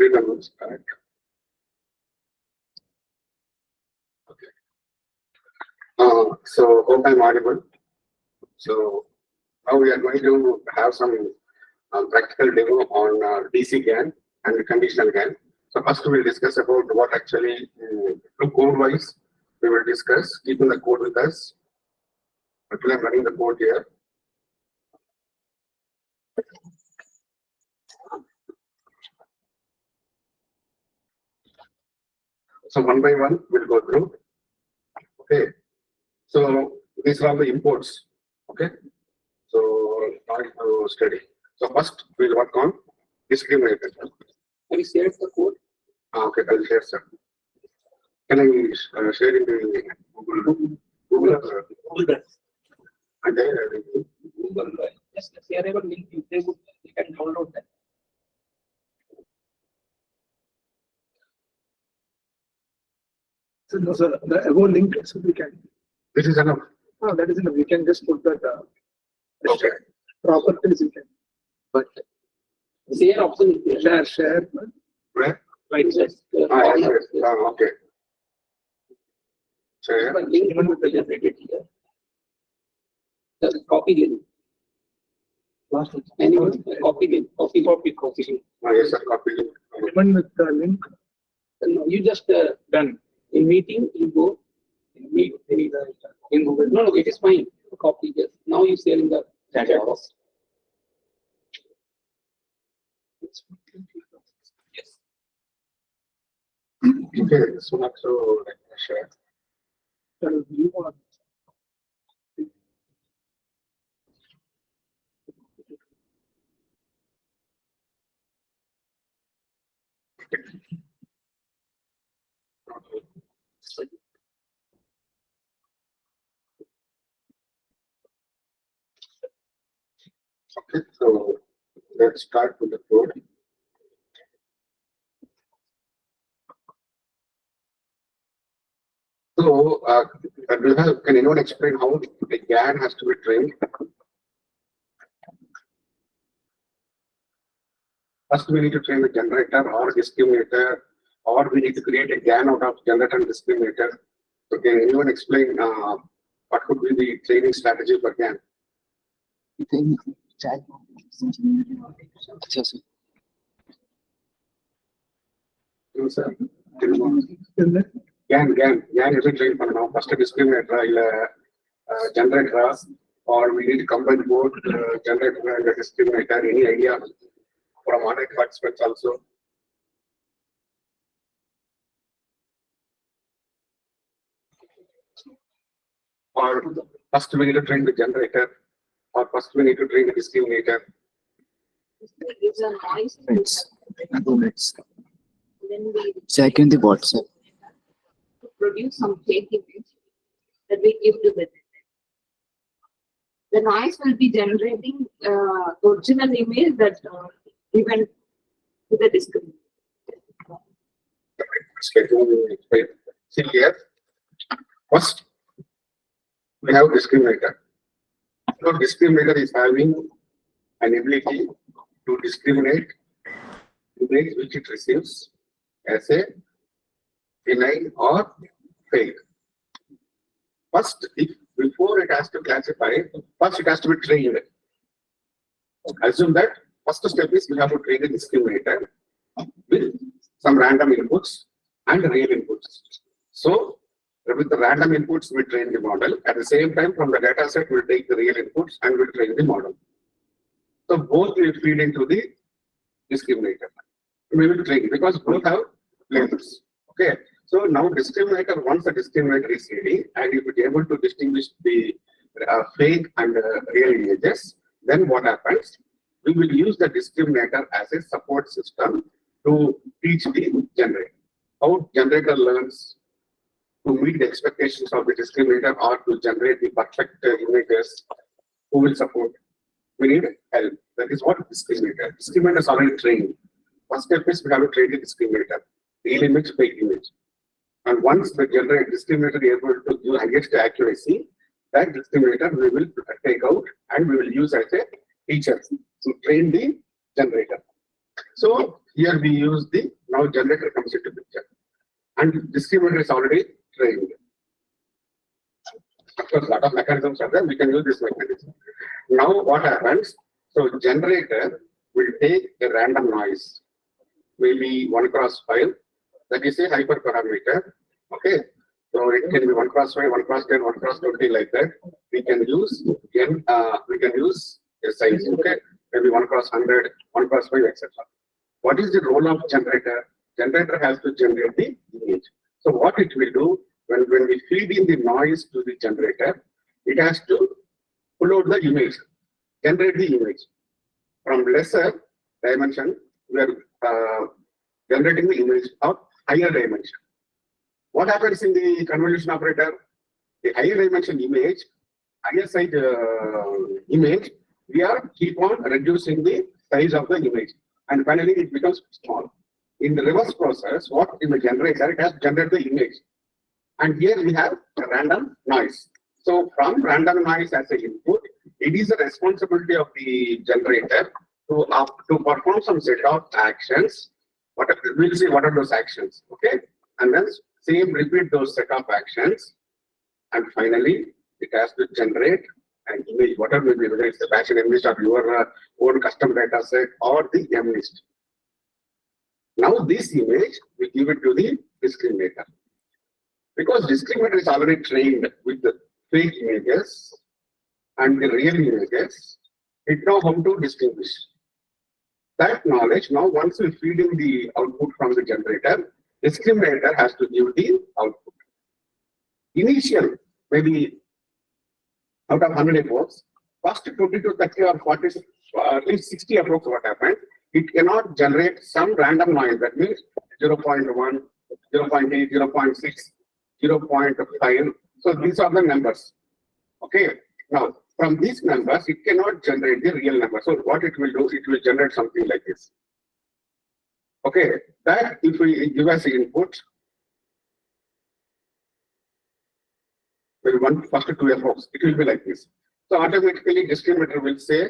screen and we'll start. Okay. So hope I'm audible. So now we are going to have some practical demo on DC GAN and conditional GAN. So first we will discuss about what actually, to code wise, we will discuss, keeping the code with us. Actually, I'm running the code here. So one by one, we'll go through. Okay. So these are all the imports. Okay. So now to study. So first we'll work on discriminator. Can you share the code? Okay, I'll share, sir. Can I share in the Google Drive. And then Google Drive. Just share a link. You can download that. So the above link, so we can. this is enough. Oh, that is enough. We can just put that Okay. properties. We can. But share option is there. Share. Where? Right. Just Yes. Okay. Share. the link will be generated here. The copy link. Last one. Anyone copy link. Copy link. Yes, sir. Copy. Even with the link. No, you just Done. in meeting you go meet in Google. No, it is fine. Copy just now you share in the chat box. Yes. Okay, so not so share. So you want. Okay, so let's start with the code. So, can anyone explain how the GAN has to be trained? First, we need to train the generator or discriminator, or we need to create a GAN out of generator and discriminator. So, can anyone explain what could be the training strategy for GAN? No, sir. GAN is trained for now. First, discriminator, generator, or we need to combine both generator and the discriminator. Any idea from other participants also? Or first we need to train the generator, or first we need to train the discriminator. Gives a noise. Minutes. 2 minutes. Then we Check in the WhatsApp. produce some fake image that we give to the data. The noise will be generating the original image that given to the discriminator. See here, first we have discriminator. So discriminator is having an ability to discriminate image which it receives as a benign or fake. First, before it has to classify, first it has to be trained. Assume that first step is we have to train the discriminator with some random inputs and real inputs. So with the random inputs, we train the model. At the same time, from the data set, we'll take the real inputs and we'll train the model. So both will feed into the discriminator. We will train because both have labels. Okay. So now discriminator, once the discriminator is ready, and if it is able to distinguish the fake and real images, then what happens? We will use the discriminator as a support system to teach the generator. How generator learns to meet the expectations of the discriminator or to generate the perfect images, who will support? We need help. That is what discriminator. Discriminator is already trained. First step is we have to train the discriminator. Real image, fake image. And once the discriminator is able to give highest accuracy, that discriminator we will take out and we will use as a teacher to train the generator. So here we use the, now generator comes into picture. And discriminator is already trained. Of course, a lot of mechanisms are there, we can use this mechanism. Now what happens? So generator will take a random noise, maybe 1x5, that is a hyperparameter. Okay. So it can be 1x5, 1x10, 1x20 like that. We can use a size, okay? Maybe 1x100, 1x5, etc. What is the role of generator? Generator has to generate the image. So what it will do, when we feed in the noise to the generator, it has to pull out the image, generate the image. From lesser dimension, we are generating the image of higher dimension. What happens in the convolution operator? The higher dimension image, higher size image, we are keep on reducing the size of the image, and finally it becomes small. In the reverse process, what in the generator, it has generated the image, and here we have a random noise. So from random noise as an input, it is the responsibility of the generator to perform some set of actions. We'll see what are those actions, okay? And then same repeat those set of actions, and finally it has to generate an image, whatever will be, whether it's the batch MNIST or your own custom data set or the MNIST. Now this image we give it to the discriminator, because discriminator is already trained with the fake images and the real images. It knows how to distinguish. That knowledge, now once we feed in the output from the generator, discriminator has to give the output. Initial, maybe out of 100 epochs, first 20 to 30 or 40, at least 60 epochs what happened, it cannot generate some random noise. That means 0.1, 0.8, 0.6, 0.5. So these are the numbers. Okay. Now, from these numbers, it cannot generate the real number. So what it will do, it will generate something like this. Okay, that if we give us the input, we want first 2 epochs, it will be like this. So automatically discriminator will say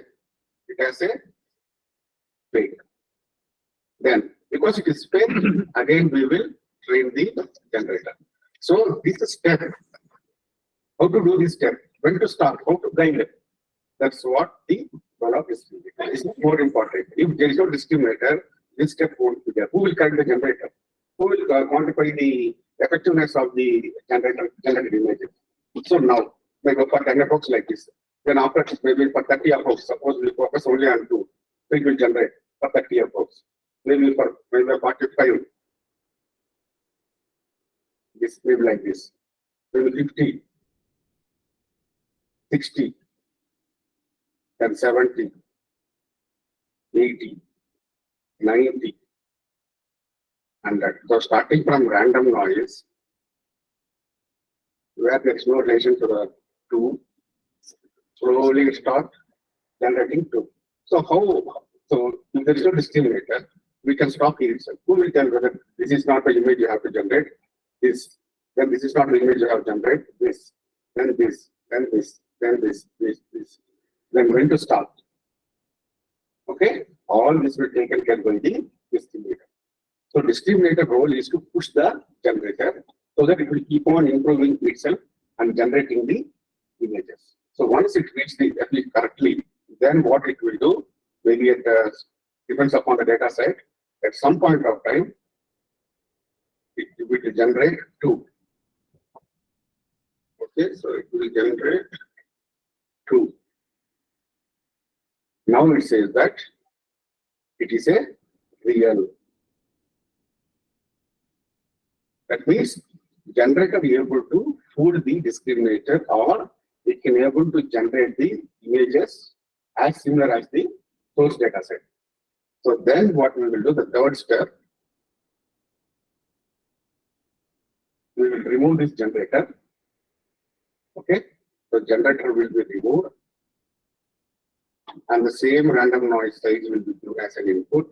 it has a fake. Then because it is fake, again we will train the generator. So this is step. How to do this step? When to start? How to guide it? That's what the role of discriminator is more important. If there is no discriminator, this step won't be there. Who will guide the generator? Who will quantify the effectiveness of the generated images? So now, maybe for 10 epochs like this. Then after maybe for 30 epochs, suppose we focus only on 2, so it will generate for 30 epochs. Maybe for 45, this maybe like this. Maybe 50, 60, then 70, 80, 90, 100. So starting from random noise, where there is no relation to the 2, slowly start generating 2. So how? So if there is no discriminator, we can stop here itself. Who will tell whether this is not the image you have to generate? This. Then this is not the image you have to generate. This. Then this. Then this. Then this. This. Then when to stop? Okay. All this will be taken care by the discriminator. So discriminator role is to push the generator so that it will keep on improving itself and generating the images. So once it reaches the FE correctly, then what it will do, maybe it depends upon the data set. At some point of time, it will generate 2. Okay, so it will generate 2. Now it says that it is a real. That means generator is able to fool the discriminator, or it can able to generate the images as similar as the source data set. So then what we will do, the third step, we will remove this generator. Okay, the generator will be removed, and the same random noise size will be given as an input.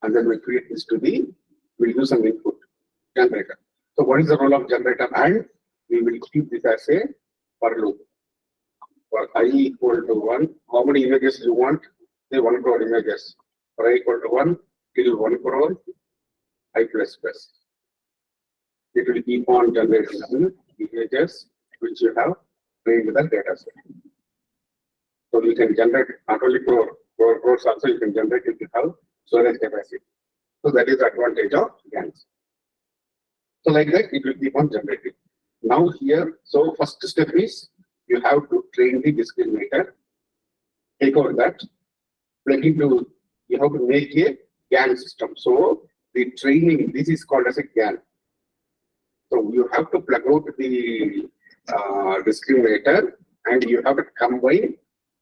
And then we create this to the, we'll use some input generator. So what is the role of generator? And we will keep this as a for loop. For I equal to 1, how many images you want? Say 1 crore images. For I equal to 1, till 1 crore, I plus plus. It will keep on generating images which you have trained the data set. So you can generate not only crores also you can generate if you have storage capacity. So that is the advantage of GANs. So like that, it will keep on generating. Now here, so first step is you have to train the discriminator. Take out that, plug into, you have to make a GAN system. So the training, this is called as a GAN. So you have to plug out the discriminator and you have to combine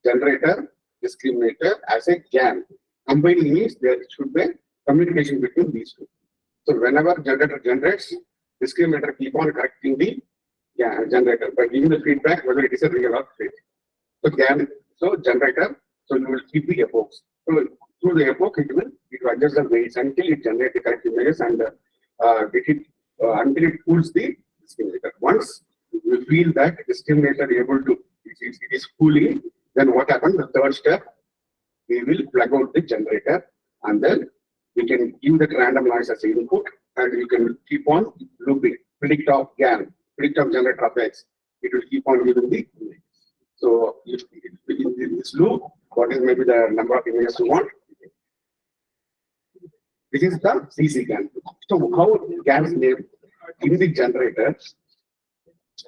generator, discriminator as a GAN. Combining means there should be communication between these two. So whenever generator generates, discriminator keep on correcting the generator by giving the feedback whether it is a real or fake. So GAN, so generator, so you will keep the epochs. So through the epoch, it will adjust the weights until it generates the correct images and until it pulls the discriminator. Once we feel that discriminator able to, it is pulling, then what happens? The third step, we will plug out the generator and then we can give the random noise as input and you can keep on looping. Predict of GAN, predict of generator of X. It will keep on giving the images. So if in this loop, what is maybe the number of images you want? This is the CC GAN. So how GAN is named in the generator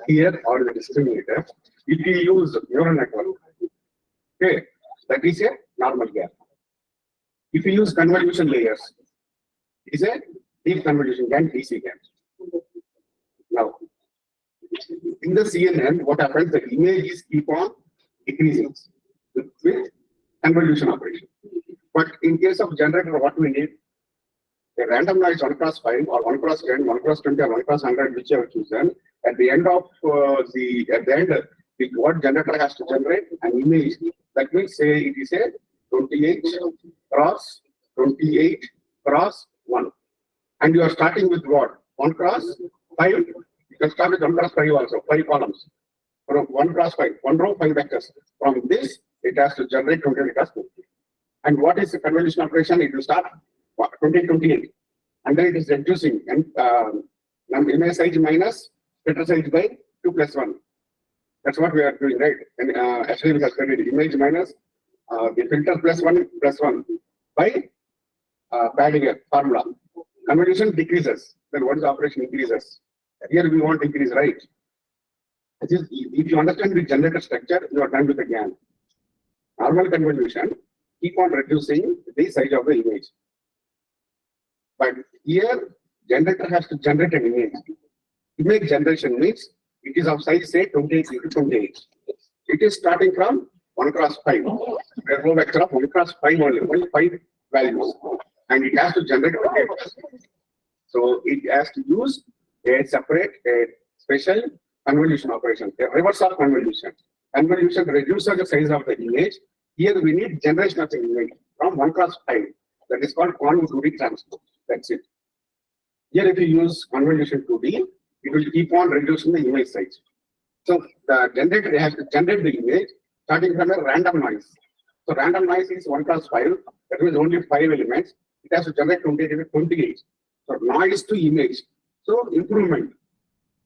here or the discriminator, if you use neural network, okay, that is a normal GAN. If you use convolution layers, it is a deep convolution GAN, DC GAN. Now, in the CNN, what happens? The images keep on decreasing with convolution operation. But in case of generator, what we need? A random noise 1 cross 5 or 1 cross 10, 1 cross 20 or 1 cross 100, whichever chosen. At the end of what generator has to generate an image. That means say it is a 28 cross 1. And you are starting with what? 1 cross 5. You can start with 1 cross 5 also, 5 columns. From 1 cross 5, 1 row, 5 vectors. From this, it has to generate 28 cross 50. And what is the convolution operation? It will start 28. And then it is reducing and image size minus filter size by 2 plus 1. That's what we are doing, right? And actually we have studied image minus the filter plus 1 by padding a formula. Convolution decreases, then what is the operation increases? Here we want increase, right? If you understand the generator structure, you are done with the GAN. Normal convolution keep on reducing the size of the image. But here, generator has to generate an image. Image generation means it is of size, say, 28 into 28. It is starting from 1 cross 5. A row vector of 1 cross 5 only 5 values. And it has to generate 28. So it has to use a separate, a special convolution operation, a reverse of convolution. Convolution reduces the size of the image. Here we need generation of the image from 1 cross 5. That is called convoluted transport. That's it. Here if you use convolution 2D, it will keep on reducing the image size. So the generator has to generate the image starting from a random noise. So random noise is 1 cross 5. That means only 5 elements. It has to generate 28. So noise to image. So improvement.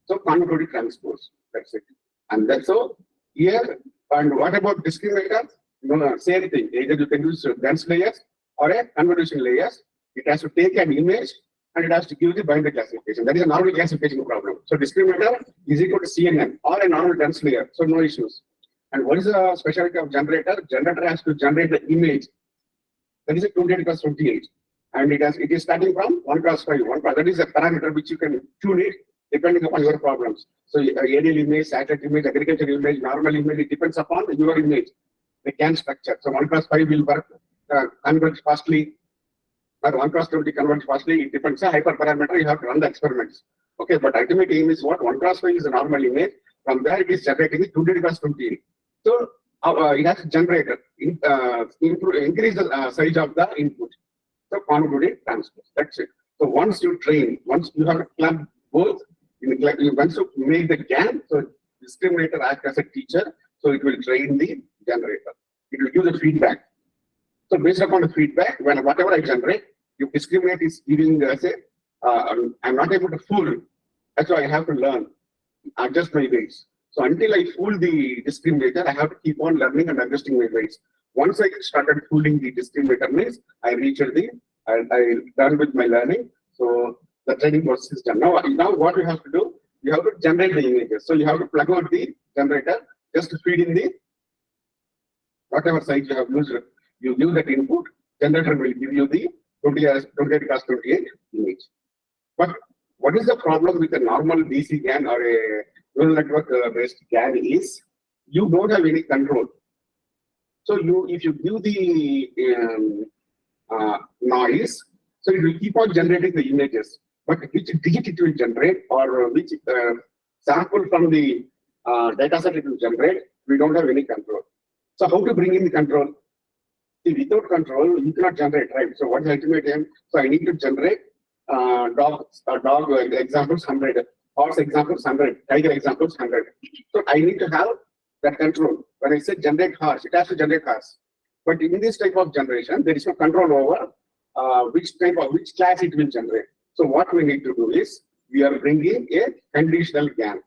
So convoluted transpose. That's it. And that's so here. And what about discriminator? No, same thing. Either you can use dense layers or a convolution layers. It has to take an image and it has to give the binary classification. That is a normal classification problem. So discriminator is equal to CNN or a normal dense layer. So no issues. And what is the specialty of generator? Generator has to generate the image. That is a 28 plus 28. And it is starting from 1 cross 5. That is a parameter which you can tune it depending upon your problems. So aerial image, satellite image, agriculture image, normal image, it depends upon your image, the CAN structure. So 1 cross 5 will work, converge fastly, or 1 cross 20 converge fastly. It depends on hyperparameter. You have to run the experiments. Okay, but ultimate aim is what? 1 cross 5 is a normal image. From there, it is generating the 28 cross 28. So it has to generate, increase the size of the input. So convoluted transpose. That's it. So once you train, once you have to club both, once you make the GAN, so discriminator acts as a teacher. So it will train the generator. It will give the feedback. So based upon the feedback, when whatever I generate, if discriminate is giving say, I'm not able to fool. That's why I have to learn, adjust my weights. So until I fool the discriminator, I have to keep on learning and adjusting my weights. Once I started fooling the discriminator means I reached I done with my learning. So the training process is done. Now what you have to do, you have to generate the images. So you have to plug out the generator, just to feed in the whatever size you have used. You give that input, generator will give you the 28x28 image. But what is the problem with a normal DC GAN or a neural network based GAN is you don't have any control. So if you give the noise, so it will keep on generating the images. But which digit it will generate or which sample from the data set it will generate, we don't have any control. So how to bring in the control? See, without control, you cannot generate, right? So what is the ultimate aim? So I need to generate dog examples 100, horse examples 100, tiger examples 100. So I need to have that control. When I say generate horse, it has to generate horse. But in this type of generation, there is no control over which class it will generate. So what we need to do is we are bringing a conditional GAN.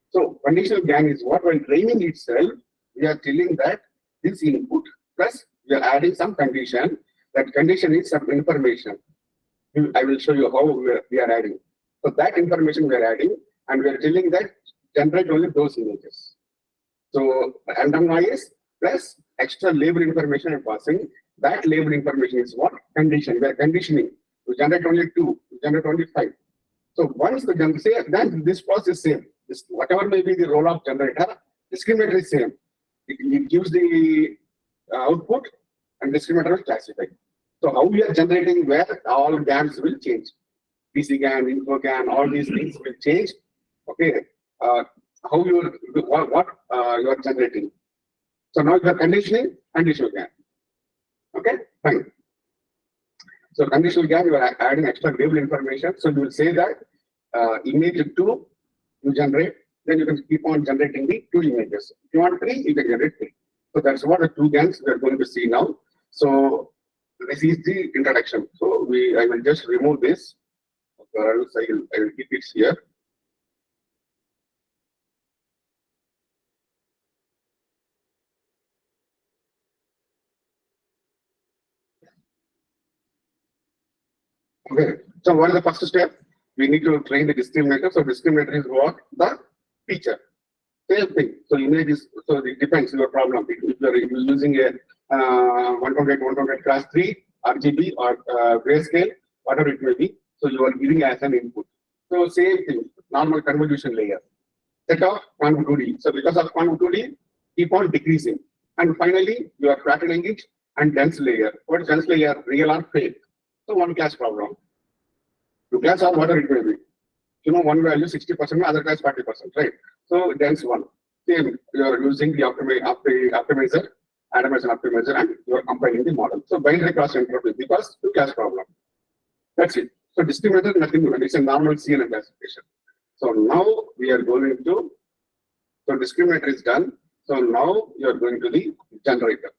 So conditional GAN is what when training itself, we are telling that this input plus we are adding some condition. That condition is some information. I will show you how we are adding. So that information we are adding, and we are telling that generate only those images. So random noise plus extra label information and passing. That label information is what? Condition. We are conditioning. We generate only 2, we generate only 5. So once the generator, then this process is same. This, whatever may be the role of generator, discriminator is same. It gives the output and discriminator will classify. So how we are generating where all GANs will change. PC GAN, info GAN, all these things will change. Okay. How you what you are generating. So now you are conditioning conditional GAN. Okay, fine. So conditional GAN, you are adding extra label information. So you will say that image 2 you generate, then you can keep on generating the 2 images. If you want 3, you can generate 3. So that's what the 2 GANs we are going to see now. So this is the introduction. So I will just remove this, or else I will keep it here. Okay. So what is the first step? We need to train the discriminator. So discriminator is what? The feature. Same thing. So image is, so it depends your problem. If you are using a 128 class 3 RGB or grayscale, whatever it may be, so you are giving as an input. So same thing, normal convolution layer. Set of quantum 2D. So because of quantum 2D, keep on decreasing. And finally, you are flattening it and dense layer. What is dense layer? Real or fake? So one class problem. 2 class or whatever it may be. You know, one value 60%, other class 40%, right? So dense one. Same, you are using the optimizer, atomization optimizer, and you are compiling the model. So binary cross entropy because 2 class problem. That's it. So discriminator nothing new. It's a normal CNN classification. So now we are going to, so discriminator is done. So now you are going to the generator.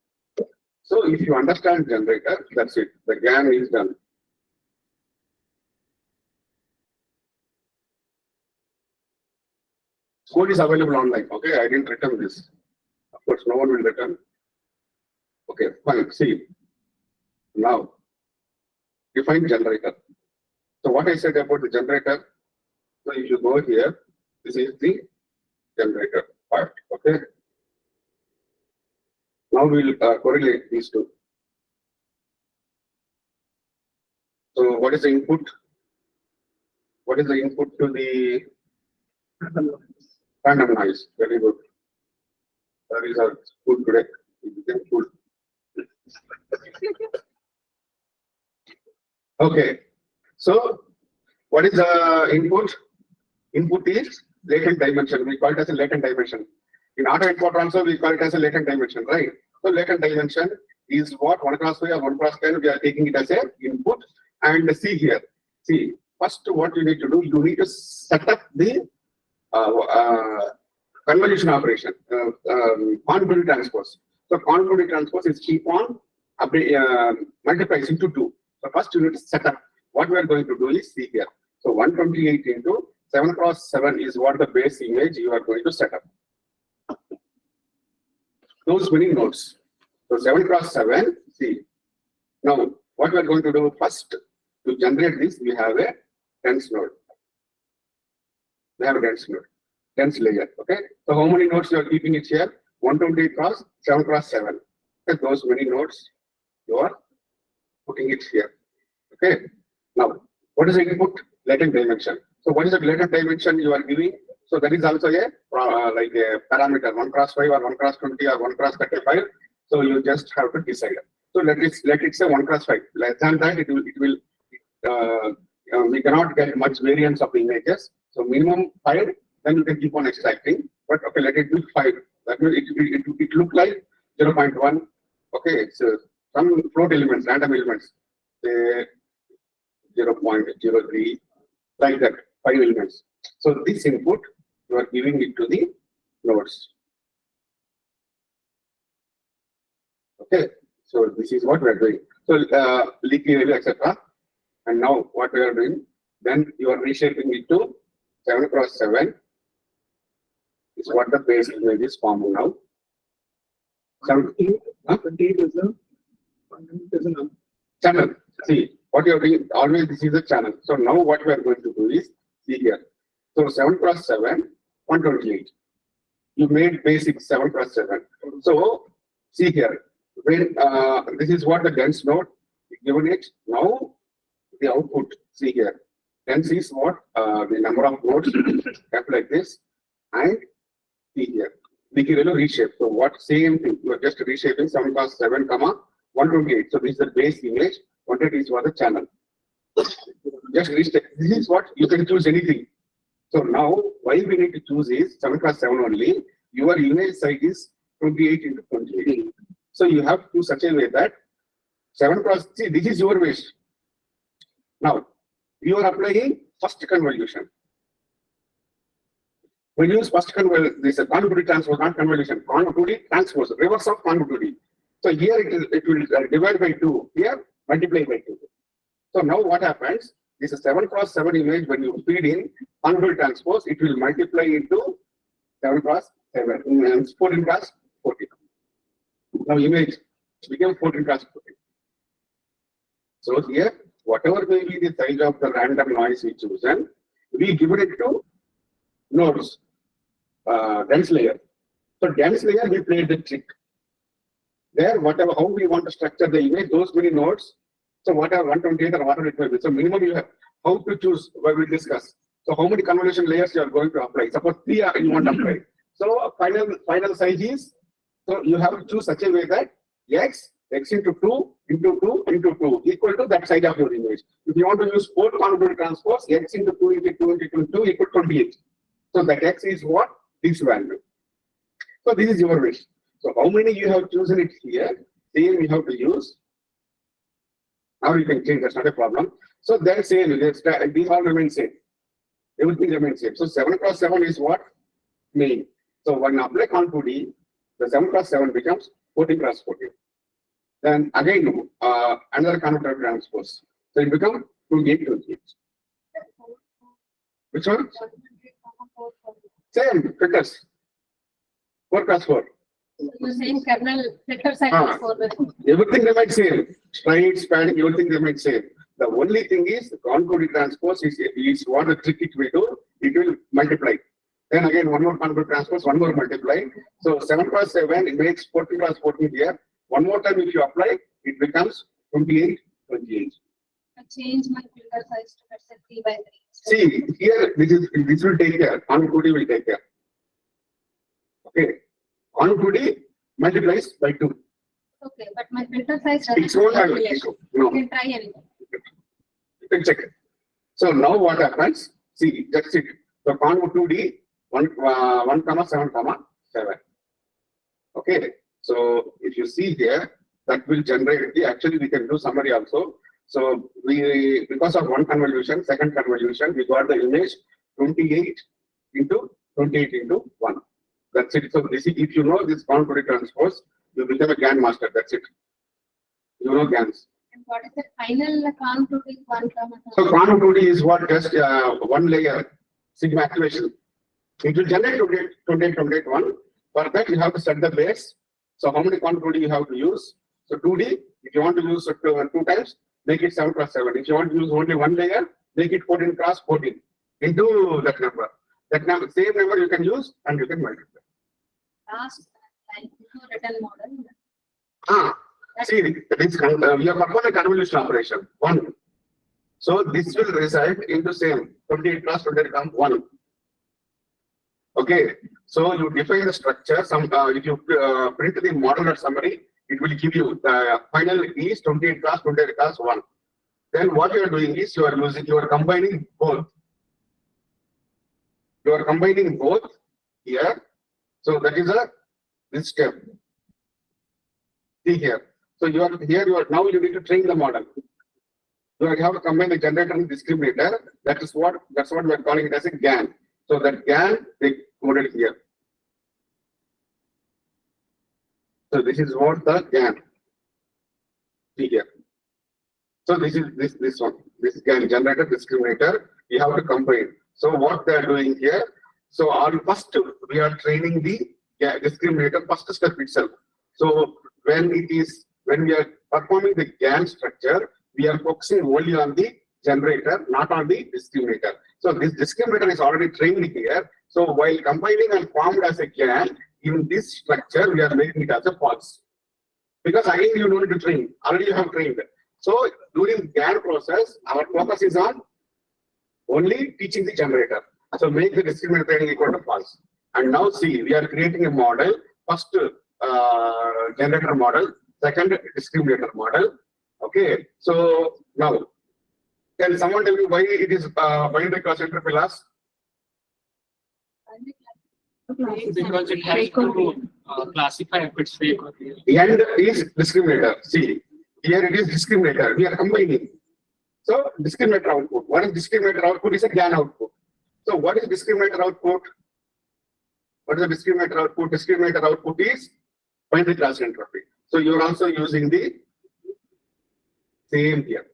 So if you understand generator, that's it. The GAN is done. Code is available online. Okay, I didn't return this. Of course, no one will return. Okay, fine. See, now define generator. So what I said about the generator. So if you go here, this is the generator part. Okay. Now we will correlate these two. So what is the input? What is the input to the random noise? Very good. That is our good today. It became good. Okay. So what is the input? Input is latent dimension. We call it as a latent dimension. In auto encoder also we call it as a latent dimension, right? So latent dimension is what 1 cross 5 or 1 cross 10. We are taking it as a input. And see here. See, first what you need to do, you need to set up the convolution operation, convoluted transpose. So convoluted transpose is keep on multiplies into 2. So first unit setup. What we are going to do is see here. So 128 into 7 cross 7 is what the base image you are going to set up. Those many nodes. So 7 cross 7, see. Now, what we are going to do first, to generate this, we have a dense node. We have a dense node, dense layer, okay? So how many nodes you are keeping it here? 128 cross 7 cross 7. Okay, those many nodes you are putting it here, okay? Now, what is the input? Latent dimension. So what is the latent dimension you are giving? So that is also a like a parameter, 1 cross 5 or 1 cross 20 or 1 cross 35. So you just have to decide. So let it say 1 cross 5. Less than that, it will we cannot get much variance of the images. So minimum 5, then you can keep on extracting. But okay, let it be 5. That means it look like 0.1. Okay, so some float elements, random elements, say 0.03, like that, 5 elements. So this input you are giving it to the nodes. Okay, so this is what we are doing. So leaky value, etc. And now what we are doing, then you are reshaping it to 7 cross 7 is what the base image is forming now. 28 is a channel. See what you are doing, always this is a channel. So now what we are going to do is see here. So 7 cross 7, 128. You made basic 7 cross 7. So see here, when this is what the dense node given it. Now the output, see here. Dense is what the number of nodes kept like this, and see here. Leaky value reshape. So what same thing? You are just reshaping 7 cross 7, 128. So this is the base image. 128 is for the channel. Just reshape. This is what you can choose anything. So now why we need to choose is 7 cross 7 only. Your image size is 28 into 28. So you have to such a way that 7 cross, see, this is your wish. Now, you are applying first convolution. When you use first convolution, this is convoluted transpose, not convolution, convoluted transpose, reverse of convoluted. So here it will divide by 2, here multiply by 2. So now what happens? This is 7 cross 7 image. When you feed in convoluted transpose, it will multiply into 7 cross 7, and 14 cross 14. Now image became 14 cross 14. So here, whatever may be the size of the random noise we chosen, we give it to nodes, dense layer. So dense layer, we played the trick. There, whatever, how we want to structure the image, those many nodes. So whatever 128 or whatever it may be. So minimum you have how to choose, where we discuss. So how many convolution layers you are going to apply? Suppose 3 you want to apply. So final size is, so you have to choose such a way that x into 2 into 2 into 2 equal to that size of your image. If you want to use 4 convoluted transpose, x into 2 into 2 into 2 equal to 28. So that x is what? This value. So this is your wish. So how many you have chosen it here? Same you have to use. Now you can change, that's not a problem. So then same, these all remain same. Everything remains same. So 7 cross 7 is what? Main. So when apply on 2D, the 7 cross 7 becomes 14 cross 14. Then again, another convoluted transpose. So it becomes 28 28. Which one? Same, vectors. 4 cross 4. The same kernel vector size for the Everything remains same. Straight, spanning, everything remains same. The only thing is convoluted transpose is what the trick it will do. It will multiply. Then again, one more convoluted transpose, one more multiply. So 7 cross 7, it makes 14 cross 14 here. One more time, if you apply, it becomes 28 28. I change my filter size to let's say 3 by 3. See, here, this will take care. Convoluted will take care. Okay. Convoluted multiplies by 2. Okay, but my filter size doesn't It's won't have calculate. it. You No, can try anything. you can check it. So now what happens? See, that's it. So convoluted 1, 7, 7. Okay. So if you see here, that will generate the, actually we can do summary also. So we, because of one convolution, second convolution, we got the image 28 into 1. That's it. So this is, if you know this contour transpose, you become a GAN master. That's it. You know GANs. And what is the final count to this one term? So quantum 2D is what just one layer sigma activation. It will generate 28 one. For that you have to set the base. So how many quantum 2D you have to use? So 2D, if you want to use it two times, make it 7 cross 7. If you want to use only one layer, make it 14 cross 14 into that number. That number, same number you can use and you can multiply. Last line, written model. See, we are performing a convolution operation. 1. So this will result into same 28 plus 28 come 1. Okay. So you define the structure. Some if you print the model or summary, it will give you the final is 28 class 1. Then what you are doing is you are combining both. You are combining both here. So that is this step. See here. So you are now you need to train the model. You have to combine the generator and discriminator. That's what we are calling it as a GAN. So that GAN they coded here. So this is what the GAN. See here. So this is this one. This GAN generator discriminator. You have to combine. So what they are doing here. So first we are training the discriminator first step itself. So when we are performing the GAN structure, we are focusing only on the generator, not on the discriminator. So this discriminator is already trained here. So while combining and formed as a GAN, in this structure, we are making it as a false. Because again, you don't need to train. Already you have trained. So during GAN process, our focus is on only teaching the generator. So make the discriminator training equal to false. And now see, we are creating a model. First generator model, second discriminator model. Okay. So now, can someone tell me why it is binary cross interpolars? Because it has to classify if it's fake or real. End is discriminator. See, here it is discriminator. We are combining. So discriminator output. What is discriminator output? Is a GAN output. So what is discriminator output? What is the discriminator output? Discriminator output is binary cross entropy. So you are also using the same here.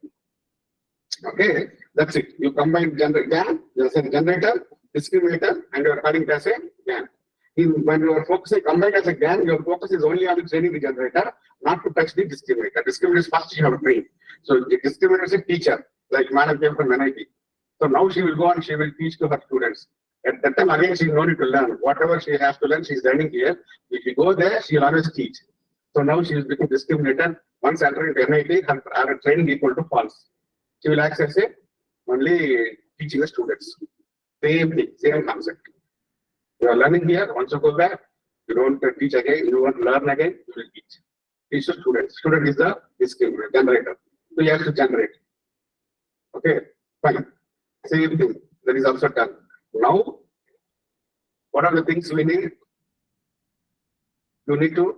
Okay, that's it. You combine GAN, there's a generator, discriminator, and you are calling it as a GAN. When you are focusing combined as a GAN, your focus is only on training the generator, not to touch the discriminator. Discriminator is first you have to train. So the discriminator is a teacher, like Madam came from NIT. So now she will go and she will teach to her students. At that time, again, she no need to learn. Whatever she has to learn, she is learning here. If you go there, she will always teach. So now she is becoming discriminator. Once entering NIT, her training equal to false. She will access it only teaching the students. Same thing, same concept. You are learning here. Once you go back, you don't teach again. You want to learn again, you will teach. Teach the students. Student is the discriminator, generator. So you have to generate. Okay, fine. Same thing. That is also done. Now, what are the things we need? You need to,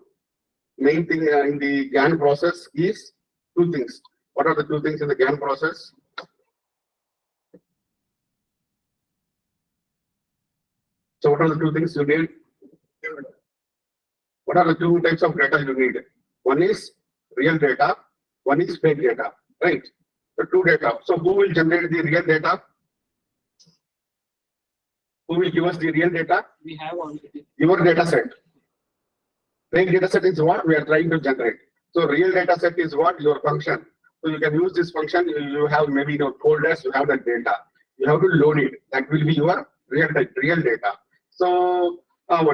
main thing in the GAN process is two things. What are the two things in the GAN process? So what are the two things you need? What are the two types of data you need? One is real data, one is fake data, right? So two data. So who will generate the real data? Who will give us the real data? We have already. Your data set. Fake data set is what we are trying to generate. So real data set is what? Your function. So you can use this function. You have maybe your folders, you have the data. You have to load it. That will be your real data. So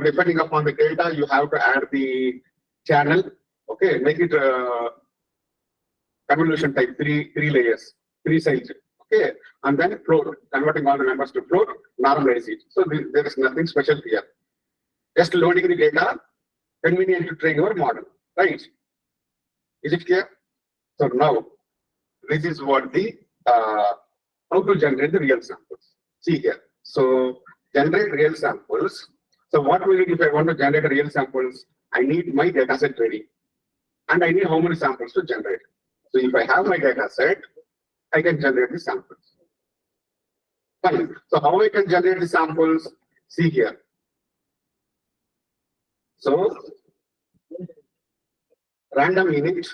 depending upon the data, you have to add the channel. Okay, make it convolution type, three layers, 3 sides. Okay, and then float, converting all the numbers to float, normalize it. So there is nothing special here. Just loading the data, convenient to train your model, right? Is it clear? So now, this is what the how to generate the real samples. See here. So generate real samples. So what will it if I want to generate real samples? I need my data set ready, and I need how many samples to generate. So if I have my data set, I can generate the samples. Fine. So how I can generate the samples? See here. So random init.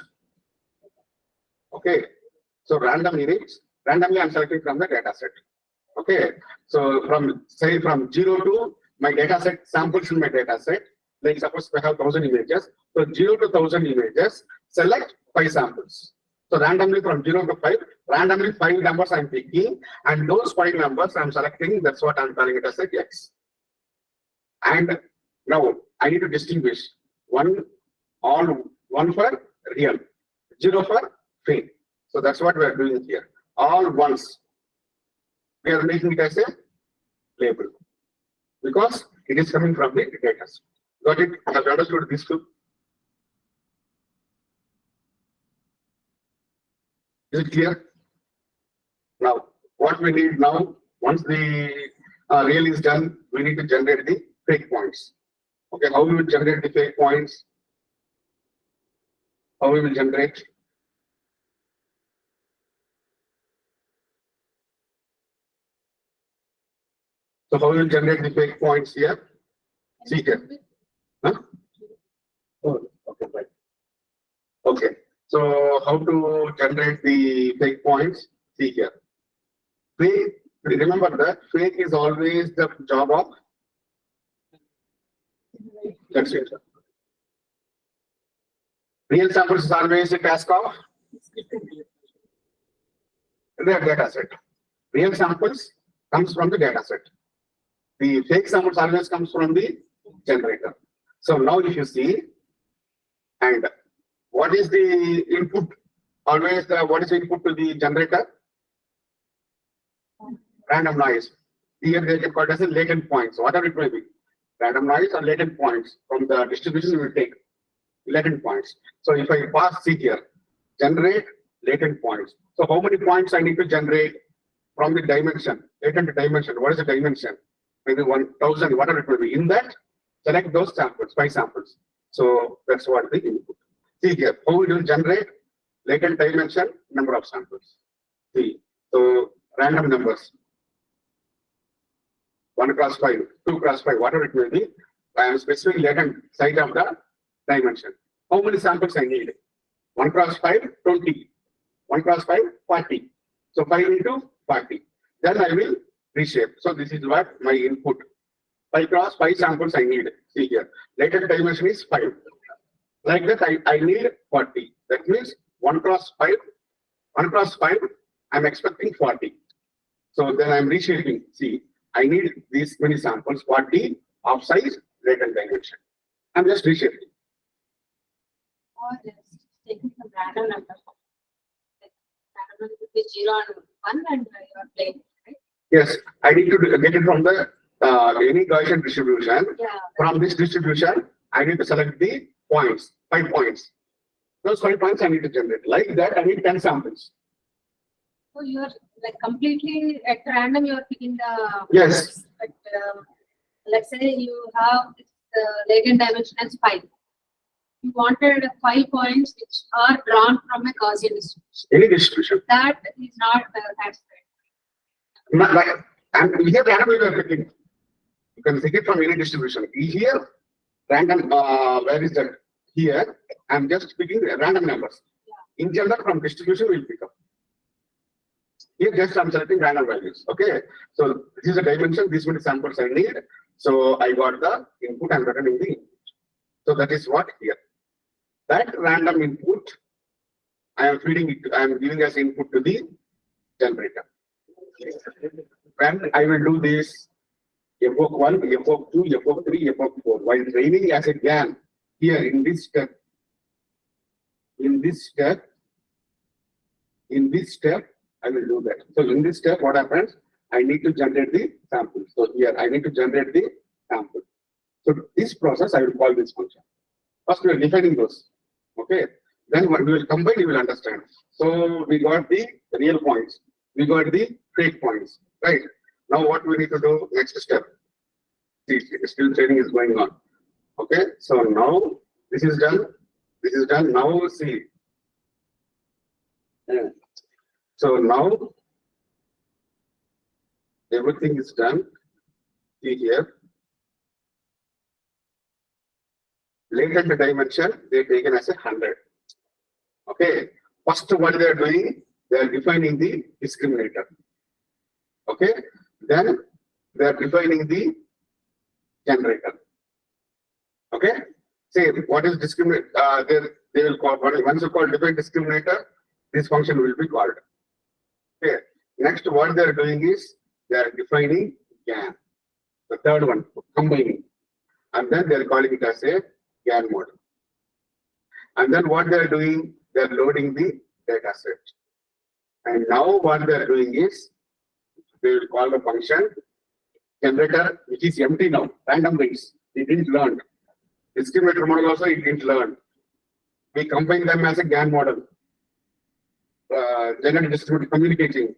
Okay. So random init. Randomly I'm selecting from the data set. Okay. So from say from 0 to my data set samples in my data set. Like suppose I have 1,000 images. So 0 to 1,000 images, select 5 samples. So randomly from 0 to 5, randomly 5 numbers I'm picking, and those 5 numbers I'm selecting. That's what I'm calling it as a X. And now I need to distinguish one for real, 0 for fake. So that's what we are doing here. All ones. We are making it as a label because it is coming from the data. Got it? Have you understood this too? Is it clear? Now, what we need now, once the real is done, we need to generate the fake points. Okay, how we will generate the fake points? How we will generate? So how we will generate the fake points here? See here. Huh? Oh, okay, right. Okay, so how to generate the fake points? See here. Fake, remember that fake is always the job of. That's it. Real samples is always a task of the data set. Real samples comes from the data set. The fake samples always comes from the generator. So now if you see, and what is the input? Always what is the input to the generator? Random noise. Here they can call it as a latent points, whatever it may be. Random noise or latent points from the distribution we will take. Latent points. So if I pass C here, generate latent points. So how many points I need to generate from the dimension, latent dimension? What is the dimension? Maybe 1,000, whatever it will be. In that, select those samples, 5 samples. So that's what the input. See here, how we will generate latent dimension, number of samples. See, so random numbers. 1 cross 5, 2 cross 5, whatever it may be. I am specifying latent side of the dimension. How many samples I need? 1 cross 5, 20. 1 cross 5, 40. So 5 into 40. Then I will reshape. So this is what my input. 5 cross 5 samples I need. See here. Latent dimension is 5. Like that, I need 40. That means 1 cross 5. 1 cross 5, I'm expecting 40. So then I'm reshaping. See, I need these many samples, 40 of size, latent dimension. I'm just reshaping. Or just taking some random number. Like, random number could be 0 and 1 and you are playing, right? Yes, I need to get it from the any Gaussian distribution. Yeah. From this distribution, I need to select the points, 5 points. Those 5 points I need to generate. Like that, I need 10 samples. So you are like completely at random, you are picking the. Yes. But let's say you have the latent dimension as 5. You wanted 5 points which are drawn from a Gaussian distribution. Any distribution. That is not satisfied. Not like, and here randomly we are picking. You can pick it from any distribution. Here, random, where is that? Here, I'm just picking random numbers. Yeah. In general, from distribution, we'll pick up. Here, just I'm selecting random values. Okay. So this is a dimension, these many samples I need. So I got the input, I'm returning the input. So that is what here. That random input, I am feeding it, I am giving as input to the generator. When I will do this, evoke 1, evoke 2, evoke 3, evoke 4. While training as a GAN, here in this step, I will do that. So in this step, what happens? I need to generate the sample. So here, I need to generate the sample. So this process, I will call this function. First, we are defining those. Okay. Then what we will combine, you will understand. So we got the real points. We got the fake points. Right. Now what we need to do, next step. See, still training is going on. Okay. So now this is done. This is done. Now see. So now everything is done. See here. latent dimension, they taken as 100. Okay. First, what they are doing, they are defining the discriminator. Okay. Then they are defining the generator. Okay. Say what is discriminate? They will call once you call define discriminator, this function will be called. Okay. Next, what they are doing is they are defining GAN. The third one, combining, and then they are calling it as a GAN model. And then what they are doing, they are loading the data set. And now what they are doing is they will call the function generator, which is empty now, random bits. It didn't learn. Discriminator model also it didn't learn. We combine them as a GAN model, general distributed communicating,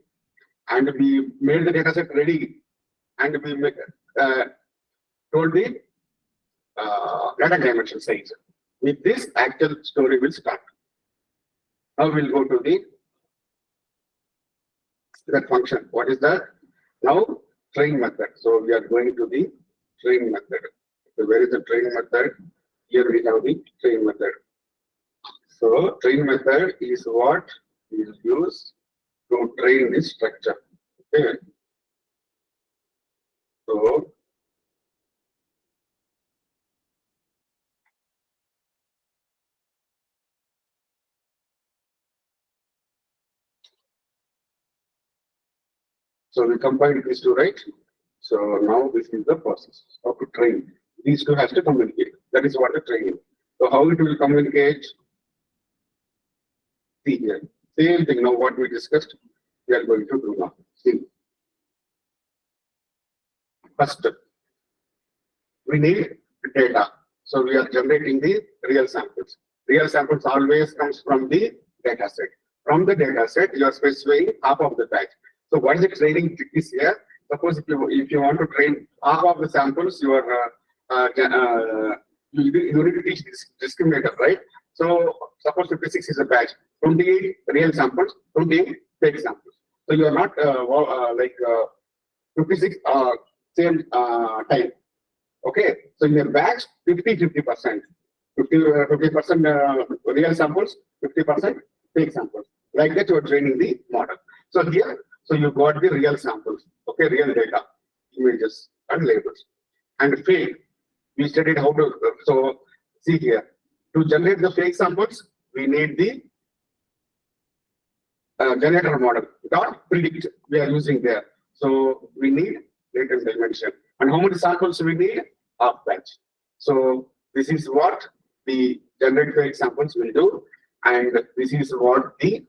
and we made the data set ready, and we make, told the data dimension size. With this, actual story will start. Now we'll go to that function. What is that? Now train method. So we are going to the train method. So where is the train method? Here we have the train method. So train method is what is used to train this structure. Okay. So we combined these two, right? So now this is the process of to train. These two has to communicate. That is what the training. So how it will communicate? See here. Same thing now what we discussed, we are going to do now. See. First, we need data. So we are generating the real samples. Real samples always comes from the data set. From the data set, you are specifying half of the batch. So what is the training trick is here? Suppose if you want to train half of the samples, you need to teach this discriminator, right? So suppose 56 is a batch, 28 real samples, 28 fake samples. So you are not 56 same time. Okay, so in a batch, 50% real samples, 50% fake samples. Like that, you are training the model. So here, so you got the real samples, okay, real data, images and labels. And fake, we studied how to, so see here, to generate the fake samples, we need the generator model, dot predict we are using there. So we need latent dimension. And how many samples we need? Half batch. So this is what the generate fake samples will do. And this is what the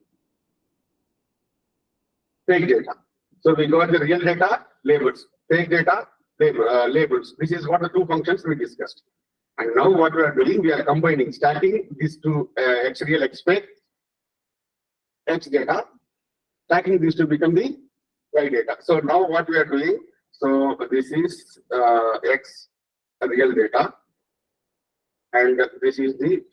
fake data. So we got the real data, labels, fake data, labels. This is what the two functions we discussed. And now what we are doing, we are combining, stacking these two X real, X fake, X data, stacking these to become the Y data. So now what we are doing, so this is X real data, and this is the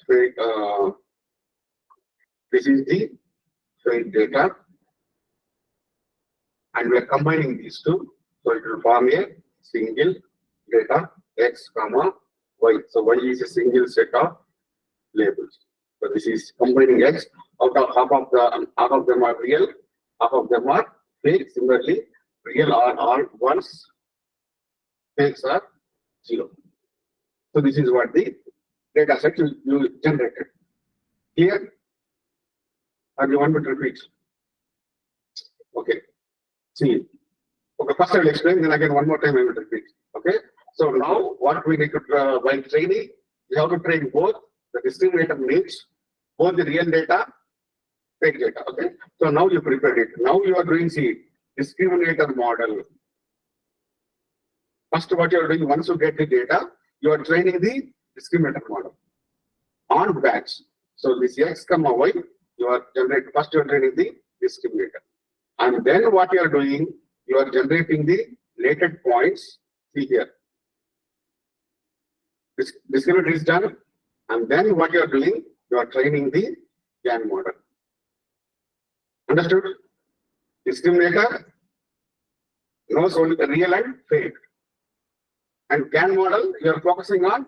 fake, data. And we are combining these two, so it will form a single data X comma Y. So Y is a single set of labels. So this is combining X. Out of half of them are real, half of them are fake. Similarly, real are all ones, fakes are 0. So this is what the data set you generated. Here, or you want me to repeat? Okay. See, okay, first I will explain, then again one more time I will repeat. Okay, so now what we need to, while training, we have to train both the discriminator needs, both the real data, fake data. Okay, so now you prepared it. Now you are doing, see, discriminator model. First, what you are doing, once you get the data, you are training the discriminator model on batch. So this X comma Y, you are generating, first you are training the discriminator. And then what you are doing, you are generating the latent points. See here. This discriminator is done. And then what you are doing, you are training the GAN model. Understood? Discriminator knows only the real and fake. And GAN model, you are focusing on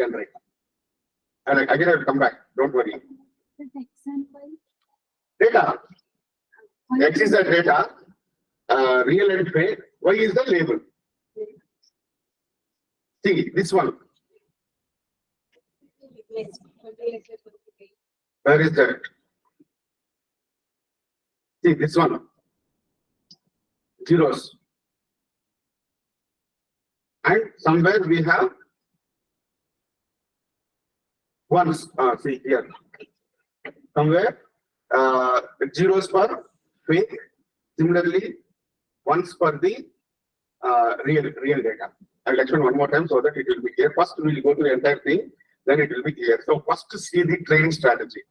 generate. And again, I will come back. Don't worry. Data. X is the data, real and fake. Y is the label. See, this one. Where is that? See, this one. Zeros. And somewhere we have ones. See here. Somewhere zeros for fake. Similarly, ones for the real data. I will explain one more time so that it will be clear. First, we will go to the entire thing, then it will be clear. So first, see the training strategy.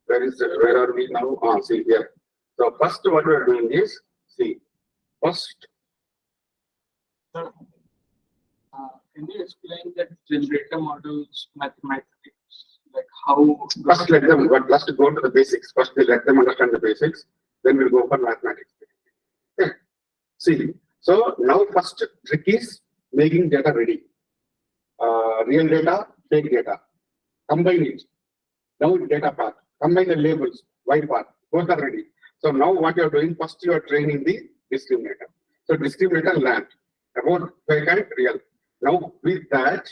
Where are we now? See here. So first, what we are doing is see. First, Can you explain that generator model's mathematics? Like how? first let them. But let's go to the basics. First, we let them understand the basics. Then we'll go for mathematics. Okay. See. So now first trick is making data ready. Real data, fake data. Combine it. Now data part. Combine the labels, white part. Both are ready. So now what you are doing, first you are training the discriminator. So discriminator learned about fake and real. Now with that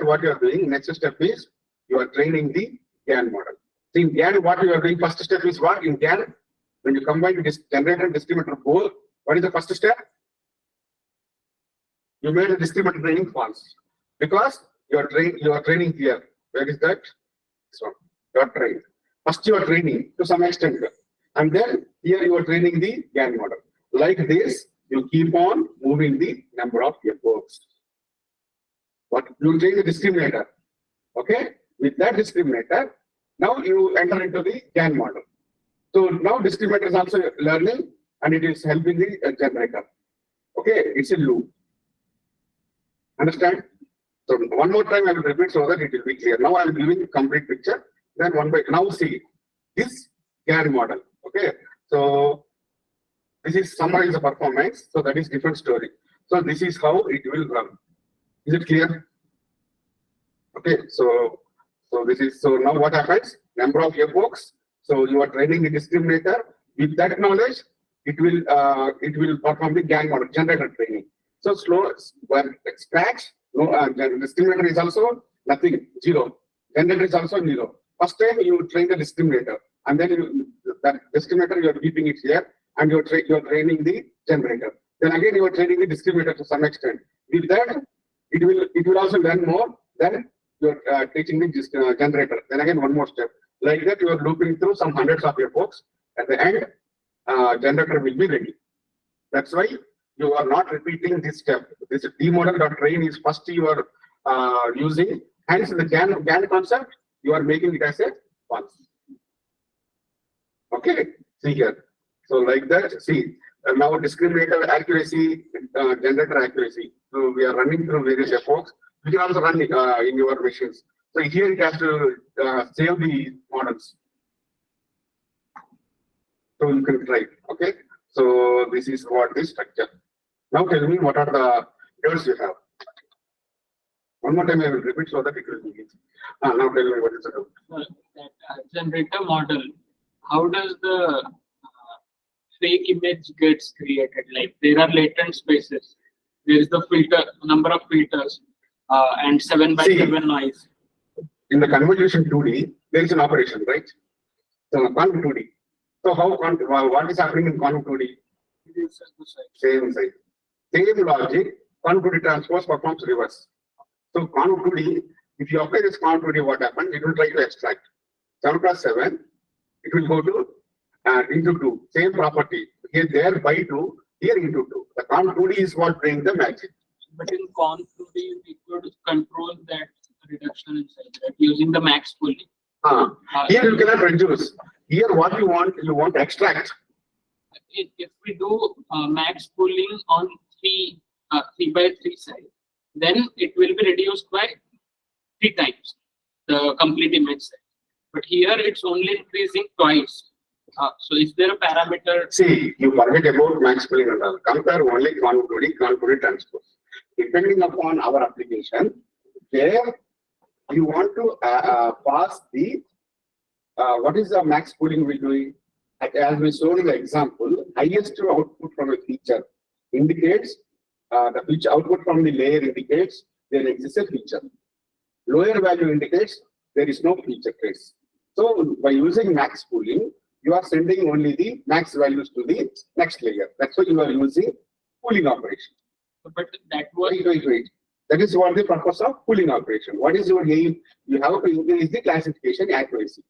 what you are doing, next step is you are training the GAN model. So in GAN, what you are doing, first step is what? In GAN, when you combine this generator and discriminator both, what is the first step? You made a discriminator training false. Because you are training here. Where is that? This one. You are trained. First you are training to some extent. And then here you are training the GAN model. Like this, you keep on moving the number of epochs. What you train the discriminator. Okay? With that discriminator, now you enter into the GAN model. So now discriminator is also learning and it is helping the generator. Okay? It's a loop. Understand? So one more time I will repeat so that it will be clear. Now I am giving a complete picture. Then one by now see this GAN model. Okay. So this is summarize the performance. So that is different story. So this is how it will run. Is it clear? Okay. So this is so now what happens? Number of epochs. So you are training the discriminator. With that knowledge, it will perform the GAN model generator training. So slow when scratch. No, discriminator is also nothing, zero. Generator is also zero. First time you train the discriminator, and then that discriminator you are keeping it here, and you are training the generator. Then again you are training the discriminator to some extent. With that, it will also learn more. Then you are teaching the generator. Then again one more step. Like that you are looping through some hundreds of epochs. At the end, generator will be ready. That's why you are not repeating this step. This demodel.train is first you are using. Hence the GAN concept, you are making it as a once. Okay, see here. So like that, see, now discriminator accuracy, generator accuracy. So we are running through various epochs. You can also run in your machines. So here it has to save the models. So you can try, okay? So this is what the structure. Now tell me what are the errors you have. One more time I will repeat so that it will be easy. Now tell me what is the doubt. That generator model, how does the fake image gets created? Like there are latent spaces. There is the filter, number of filters, and 7 by 7 noise. In the convolution 2D, there is an operation, right? So conv 2D. So what is happening in conv 2D? Same side. Same logic, conv 2D transpose performs reverse. So conv 2D, if you apply this conv 2D, what happens? It will try to extract 7 plus 7. It will go to into 2. Same property. Here there by 2, here into 2. The conv 2D is what brings the magic. But in conv 2D, we could control that reduction inside that using the max pooling. Here you cannot reduce. Here what you want to extract. If we do max pooling on 3 by 3 side, then it will be reduced by 3 times the complete image size. But here it's only increasing twice. So is there a parameter? See, you forget about max pooling and all. Compare only conv 2D transpose. Depending upon our application, There you want to pass the, what is the max pooling we're doing? As we showed in the example, highest output from a feature indicates, the feature output from the layer indicates there exists a feature. Lower value indicates there is no feature trace. So by using max pooling, you are sending only the max values to the next layer. That's why you are using pooling operation. But that was Wait. That is what the purpose of pooling operation. What is your aim? You have to increase the classification accuracy.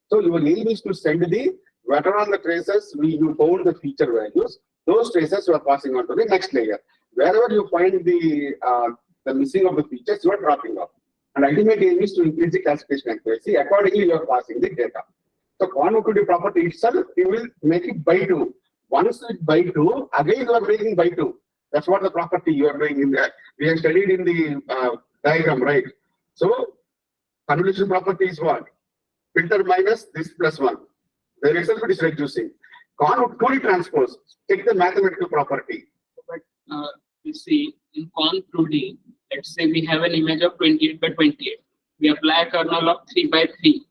So your aim is to send the, whether on the traces you found the feature values, those traces you are passing on to the next layer. Wherever you find the missing of the features, you are dropping off. And ultimate aim is to increase the classification accuracy. Accordingly, you are passing the data. So convolutive property itself, you will make it by 2. Once it by 2, again you are making by 2. That's what the property you are doing in that. We have studied in the diagram, right? So convolution property is what? Filter minus this plus 1. The result is reducing. Convolutive transpose, take the mathematical property. but you see in con 2D, let's say we have an image of 28 by 28. We apply a kernel of 3 by 3.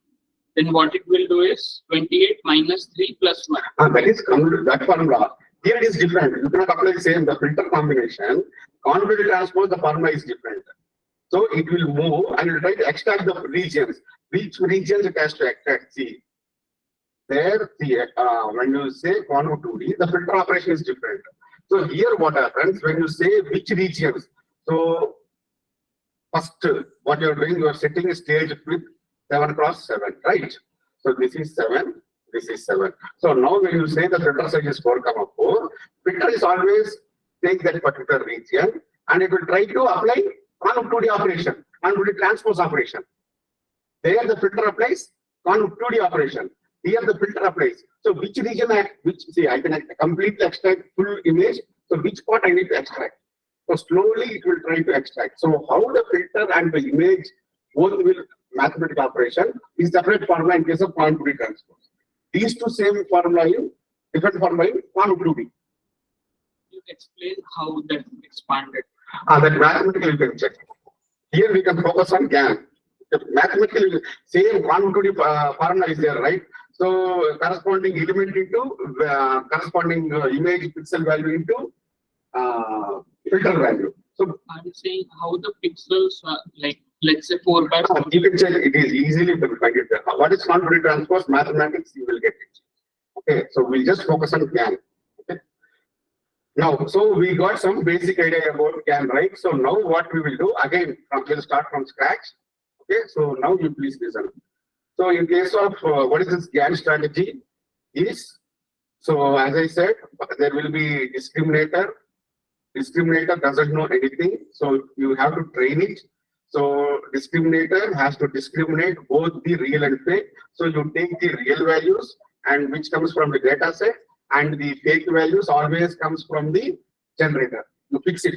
Then what it will do is 28 minus 3 plus 1. That is that formula. Here it is different. You cannot apply the same, the filter combination. Convolutive transpose, the formula is different. So it will move and it will try to extract the regions. Which regions it has to extract? See, there, when you say conv 2D, the filter operation is different. So here what happens when you say which regions? So first, what you are doing, you are setting a stage with 7 cross 7, right? So this is 7, this is 7. So now when you say the filter size is 4,4, filter is always take that particular region and it will try to apply conv 2D operation, convolutive transpose operation. There the filter applies conv 2D operation. Here the filter applies. So which region I can completely extract full image. So which part I need to extract? So slowly it will try to extract. So how the filter and the image both will mathematical operation is separate formula in case of conv 2D transpose. These two same formula in different formula in conv 2D. You explain how that expanded. That mathematically you can check. Here we can focus on GAN. Mathematically, same conv 2D formula is there, right? So corresponding element into corresponding image pixel value into filter value. So I'm saying how the pixels are like, let's say 4 by 4. you can check it is easily to find it there. What is convolutive transpose? Mathematics, you will get it. Okay, so we'll just focus on GAN. Okay. Now, so we got some basic idea about GAN, right? So now what we will do again, we'll start from scratch. Okay, so now you please listen. So in case of what is this GAN strategy is, so as I said, there will be discriminator. Discriminator doesn't know anything, so you have to train it. So discriminator has to discriminate both the real and fake. So you take the real values and which comes from the data set, and the fake values always comes from the generator. You fix it.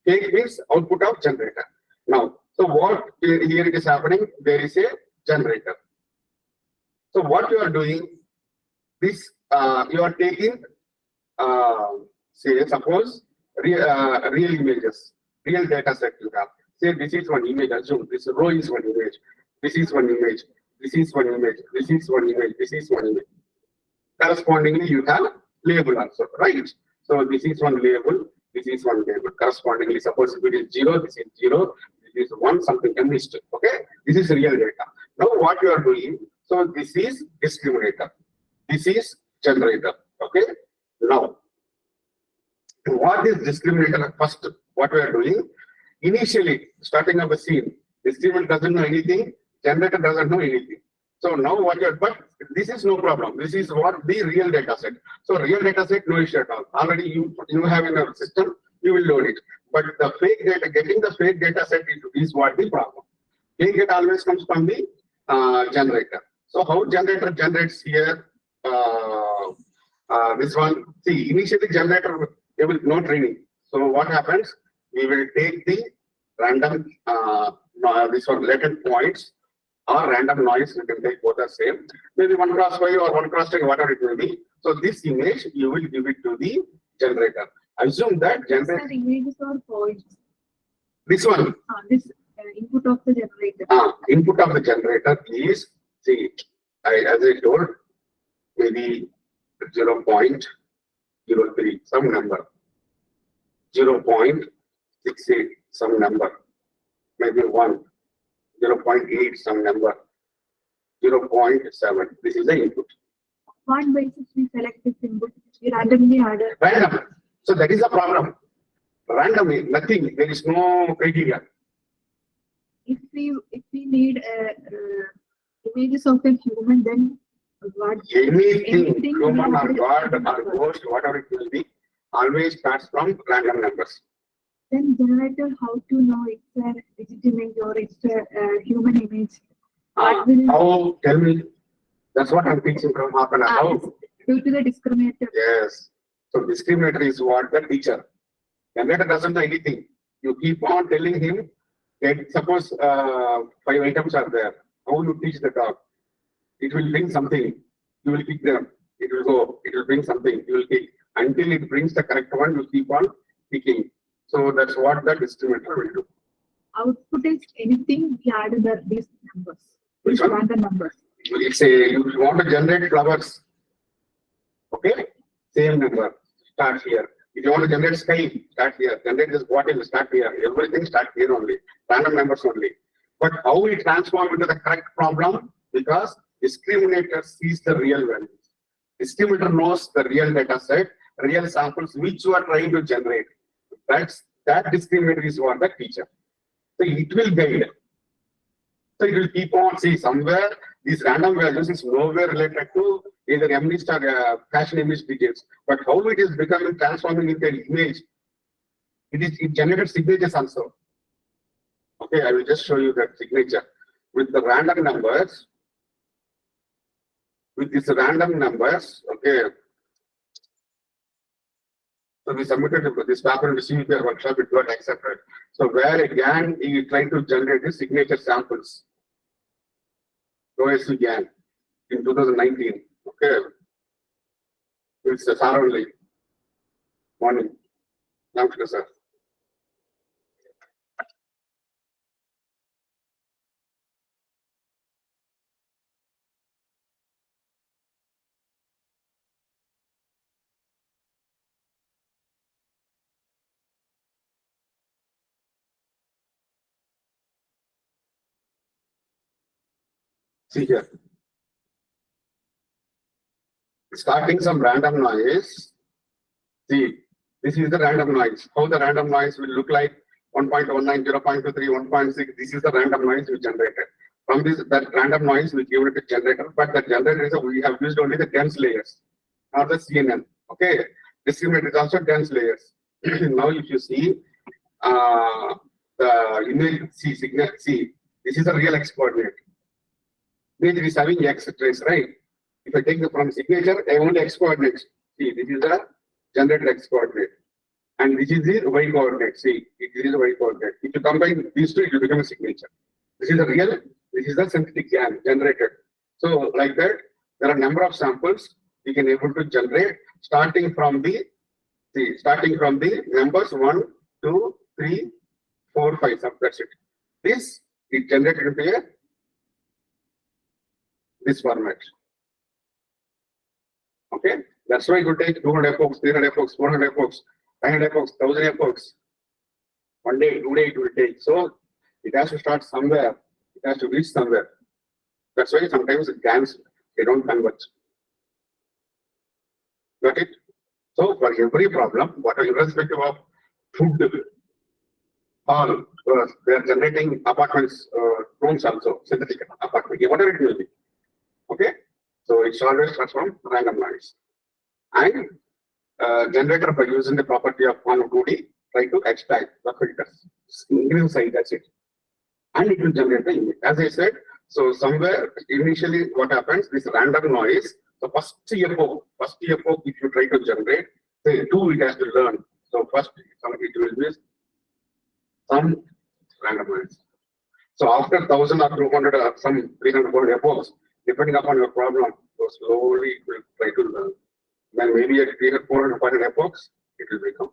Fake means output of generator. Now, so what here it is happening, there is a generator. So what you are doing, this you are taking, say suppose real images, real data set you have. Say this is one image, assume this row is one image, this is one image, this is one image, this is one image, this is one image. Correspondingly, you have label also, right? So this is one label, this is one label. Correspondingly, suppose if it is 0, this is 0, this is 1, something can be missed. Okay, this is real data. Now what you are doing, so this is discriminator, this is generator. Okay, now what is discriminator? First, what we are doing, initially starting of the scene, discriminator doesn't know anything, generator doesn't know anything. So now what you are, but this is no problem. This is what the real data set. So real data set, no issue at all. Already you have in a system, you will load it. But the fake data, getting the fake data set is what the problem. Fake data always comes from the generator. So how generator generates here? This one, see, initially generator, there will no training. So what happens? We will take the random, this one latent points or random noise. You can take both the same. Maybe 1 cross 5 or 1 cross 10, whatever it will be. So this image, you will give it to the generator. Assume that generator. Images or points? This one. This input of the generator. Input of the generator is, see, as I told, maybe 0.03, some number, 0.68, some number, maybe 0.8, some number, 0.7. This is the input. What basis we select this input? We randomly added. Random. So that is the problem. Randomly, nothing. There is no criteria. If we need images of a human, then what? Anything, human or God or ghost, whatever it will be, always starts from random numbers. Then generator, how to know it's a legitimate or it's a human image? What will How? Tell me. That's what I'm teaching from half an hour. How? due to the discriminator? Yes. So discriminator is what? The teacher. Generator doesn't know anything. You keep on telling him that suppose 5 items are there. How you teach the dog? It will bring something. You will pick them. It will go. It will bring something. You will pick. Until it brings the correct one, you keep on picking. So that's what the discriminator will do. Output is anything we add these numbers. Which one? Random numbers. It's a, you want to generate flowers. Okay? Same number. Start here. If you want to generate sky, start here. Generate this bottle, start here. Everything start here only. Random numbers only. But how we transform into the correct problem? Because discriminator sees the real values. Discriminator knows the real data set, real samples which you are trying to generate. That discriminator is what the teacher. So it will guide. So it will keep on, see, somewhere these random values is nowhere related to either MNIST or fashion image details. But how it is becoming transforming into an image, it generated signatures also. Okay, I will just show you that signature. With the random numbers, with these random numbers, okay. So we submitted this paper in the CVPR workshop, it got accepted. So where again, he tried to generate the signature samples. OSU GAN in 2019. Okay. It's a thoroughly. Morning. Namaskar, sir. See here. Starting some random noise. See, this is the random noise. How the random noise will look like 1.19, 0.23, 1.6. This is the random noise we generated. From this, that random noise we give it to generator, but the generator is we have used only the dense layers, not the CNN. Okay, discriminator is also dense layers. Now, if you see the image, see, this is a real X coordinate. Image is having X trace, right? If I take the from signature, I only X coordinates. See, this is the generated X coordinate. And this is the Y coordinate. See, it is the Y coordinate. If you combine these two, it will become a signature. This is the real, this is the synthetic GAN generated. So, like that, there are a number of samples we can able to generate starting from the numbers 1, 2, 3, 4, 5. That's it. This is generated into this format. Okay, that's why it would take 200 epochs, 300 epochs, 400 epochs, 500 epochs, 1000 epochs. 1 day, 2 days it will take. So it has to start somewhere. It has to reach somewhere. That's why sometimes GANs they don't converge. Got it? So for every problem, whatever irrespective of food, all they are generating apartments, rooms also, synthetic apartment, whatever it will be. Okay, so it's always starts from random noise. And generator by using the property of 1 or 2D, try to extract the filters. Increase size, that's it. And it will generate the image. As I said, so somewhere initially what happens, this random noise, the first epoch, if you try to generate, say 2 it has to learn. So first it will be some random noise. So after 1000 or 200 or some 300 400 epochs, depending upon your problem, so slowly it will try to learn. Then maybe at 300, 400, 500 epochs, it will become.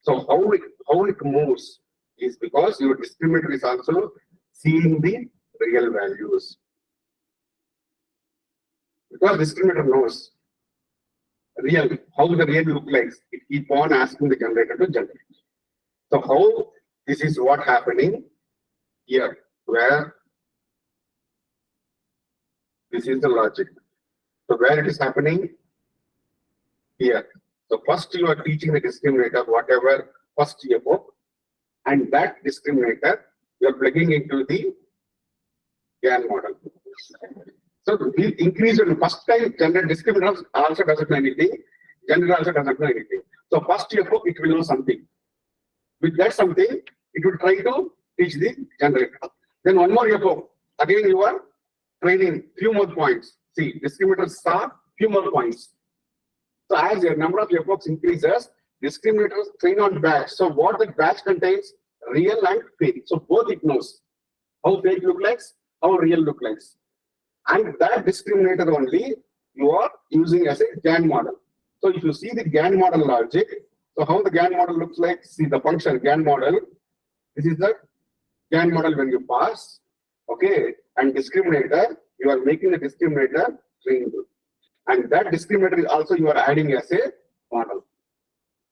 So how it moves is because your discriminator is also seeing the real values. Because discriminator knows real, how the real look like, it keep on asking the generator to generate. So how this is what happening here, where this is the logic. So where it is happening here. So first you are teaching the discriminator whatever first epoch, and that discriminator you are plugging into the GAN model. So we increase in first time general discriminator also doesn't know anything, general also doesn't know anything. So first epoch it will know something. With that something, it will try to teach the generator. Then one more epoch, again you are training few more points. See, discriminator saw few more points. So as your number of epochs increases, discriminators train on batch. So what the batch contains, real and fake. So both it knows how fake look like, how real look like. And that discriminator only you are using as a GAN model. So if you see the GAN model logic, so how the GAN model looks like, see the function GAN model. This is the GAN model when you pass, okay, and discriminator, you are making the discriminator string. And that discriminator is also you are adding as a model.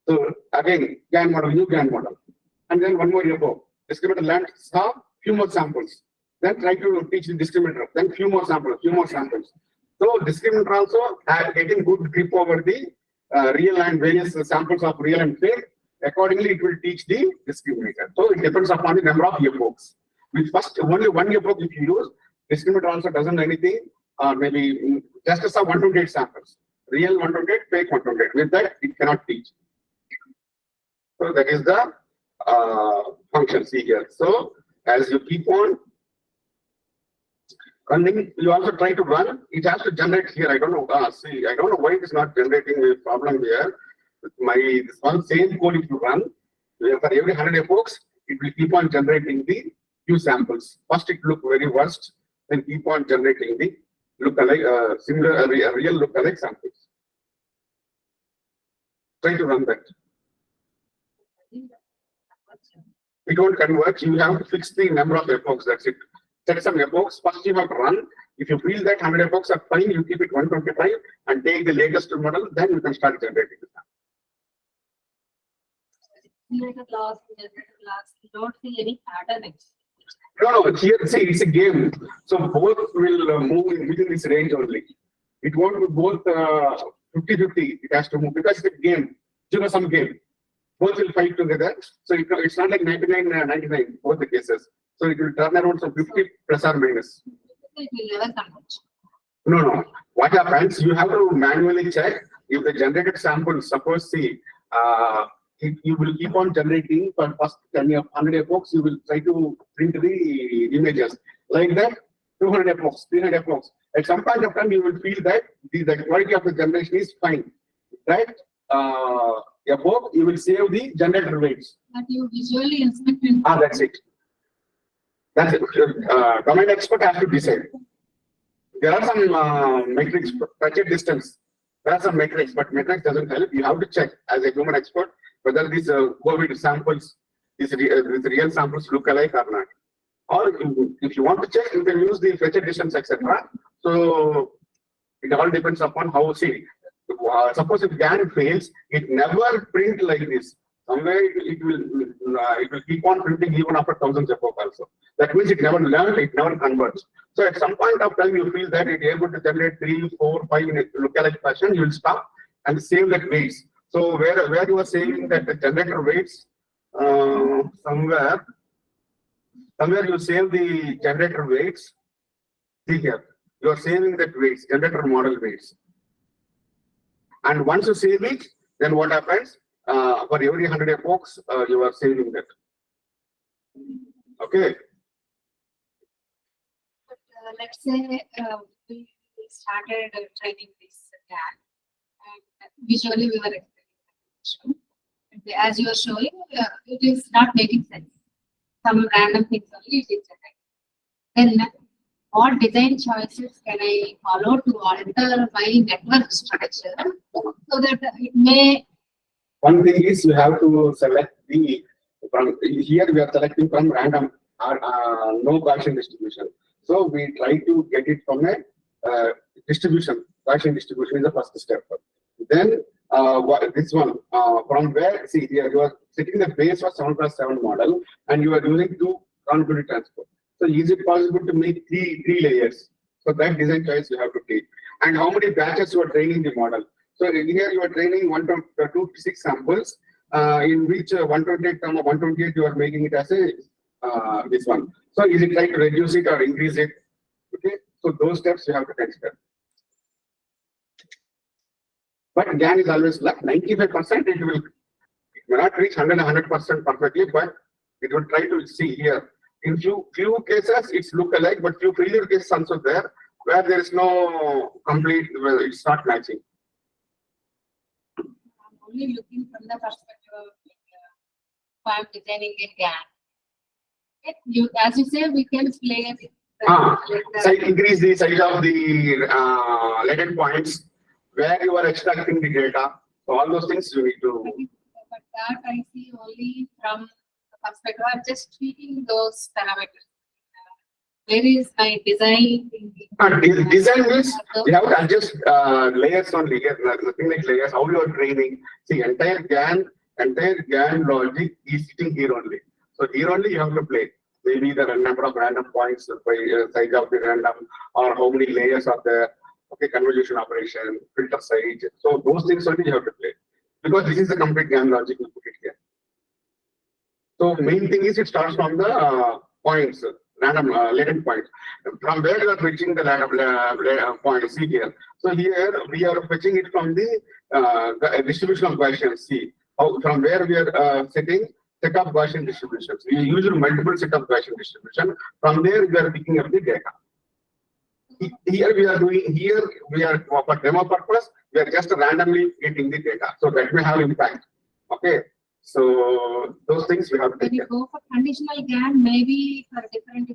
So again, GAN model, new GAN model. And then one more epoch. Discriminator learned saw few more samples. Then try to teach the discriminator. Then few more samples, few more samples. So discriminator also getting good grip over the real and various samples of real and fake. Accordingly, it will teach the discriminator. So it depends upon the number of epochs. With first only one epoch if you use, discriminator also doesn't know anything, or maybe just some 128 samples. Real 128, fake 128. With that, it cannot teach. So that is the function. See here. So as you keep on running, you also try to run. It has to generate here. I don't know. See, I don't know why it is not generating the problem here. With my this one same code, if you run, for every 100 epochs, it will keep on generating the few samples. First, it look very worst, then keep on generating the lookalike, similar real lookalike samples. Try to run that. It won't convert. You have to fix the number of epochs. That's it. Set some epochs. First, you have to run. If you feel that 100 epochs are fine, you keep it 125 and take the latest model. Then you can start generating the sample. Generator class, you don't see any pattern. No, here, see, it's a game. So both will move within this range only. It won't be both 50-50. It has to move because it's a game. Zero-sum game. Both will fight together. So it's not like 99-99, both the cases. So it will turn around some 50 plus or minus. It will never converge. No. What happens, you have to manually check if the generated sample, suppose, see, you will keep on generating for first 100 epochs, you will try to print the images. Like that, 200 epochs, 300 epochs. At some point of time, you will feel that the quality of the generation is fine. Right? Epoch, you will save the generator weights. But you visually inspect it. That's it. That's it. Domain expert has to decide. There are some metrics, budget distance. There are some metrics, but metrics doesn't help. You have to check as a human expert whether these COVID samples, these real samples look alike or not. Or if you want to check, you can use the budget distance, etc. So it all depends upon how, see, suppose if GAN fails, it never print like this. Somewhere it will keep on printing even after thousands of epochs also. That means it never learned, it never converts. So at some point of time, you feel that it is able to generate 3, 4, 5 in a lookalike fashion, you will stop and save that weights. So where you are saving that the generator weights, somewhere you save the generator weights. See here, you are saving that weights, generator model weights. And once you save it, then what happens? For every 100 epochs, you are saving that. Okay. But let's say we started training this GAN, and visually we were experimenting. As you are showing, it is not making sense. Some random things only it is generating. Then what design choices can I follow to alter my network structure so that it may? One thing is you have to select the From here, we are selecting from random or no Gaussian distribution. So we try to get it from a distribution. Gaussian distribution is the first step. Then this one from where, see here you are setting the base for 7+7 model and you are using 2 convoluted transport. So is it possible to make three layers? So that design choice you have to take. And how many batches you are training the model? So here you are training 2 to 6 samples, in which 128, 128 you are making it as a this one. So is it try to reduce it or increase it? Okay, so those steps you have to consider. But GAN is always like 95%. It may not reach 100% perfectly, but it will try to see here. In few cases, it's look alike, but few failure cases also there where there is no complete. Well, it's not matching. I'm only looking from the perspective of like, I'm designing in GAN. You, as you say, we can play with So increase the size of the latent points where you are extracting the data. So all those things you need to. But that I see only from the perspective of just tweaking those parameters. Where is my design thinking? Design means you have to adjust layers on layers, nothing like layers. How you are training? See, entire GAN logic is sitting here only. So here only you have to play. Maybe the number of random points by size of the random, or how many layers are there. Okay, convolution operation, filter size. So those things only you have to play. Because this is the complete GAN logic, we put it here. So main thing is it starts from the points, random latent points. From where you are fetching the random points, see here. So here we are fetching it from the distribution of Gaussian. See how from where we are setting set of Gaussian distributions. We use multiple set of Gaussian distribution. From there we are picking up the data. Here we are for demo purpose, we are just randomly getting the data. So that may have impact. Okay. So those things we have to When take you care. go for conditional GAN, maybe for different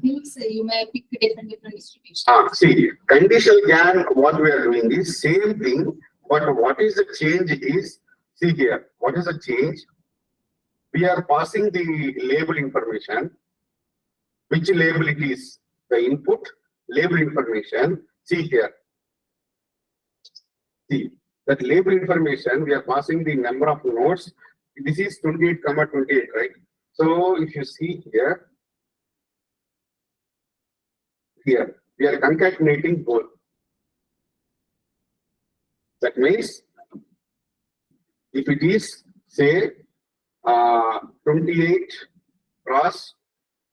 things, you may pick different distributions. See, conditional GAN, what we are doing is same thing, but what is the change is, see here, what is the change? We are passing the label information, which label it is, the input, label information, see here. See, that label information, we are passing the number of nodes. This is 28,28, right? So if you see here, we are concatenating both. That means if it is say 28 cross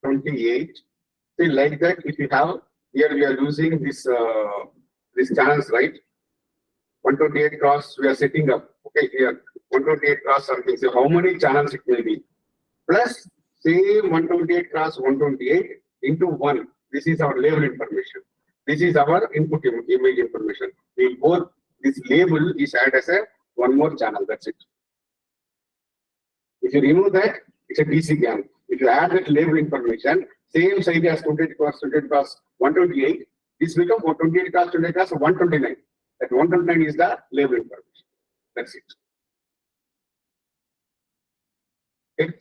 28, say like that, if you have here we are using this these channels, right? 128 cross we are setting up. Okay, here 128 cross something. So how many channels it will be? Plus say 128 cross 128 into 1. This is our label information. This is our input image information. We both this label is added as a one more channel. That's it. If you remove that, it's a DC GAN. If you add that label information, same size as 28 cross 128, this becomes 128 cross 28 cross 129. That 129 is the label information. That's it. Okay.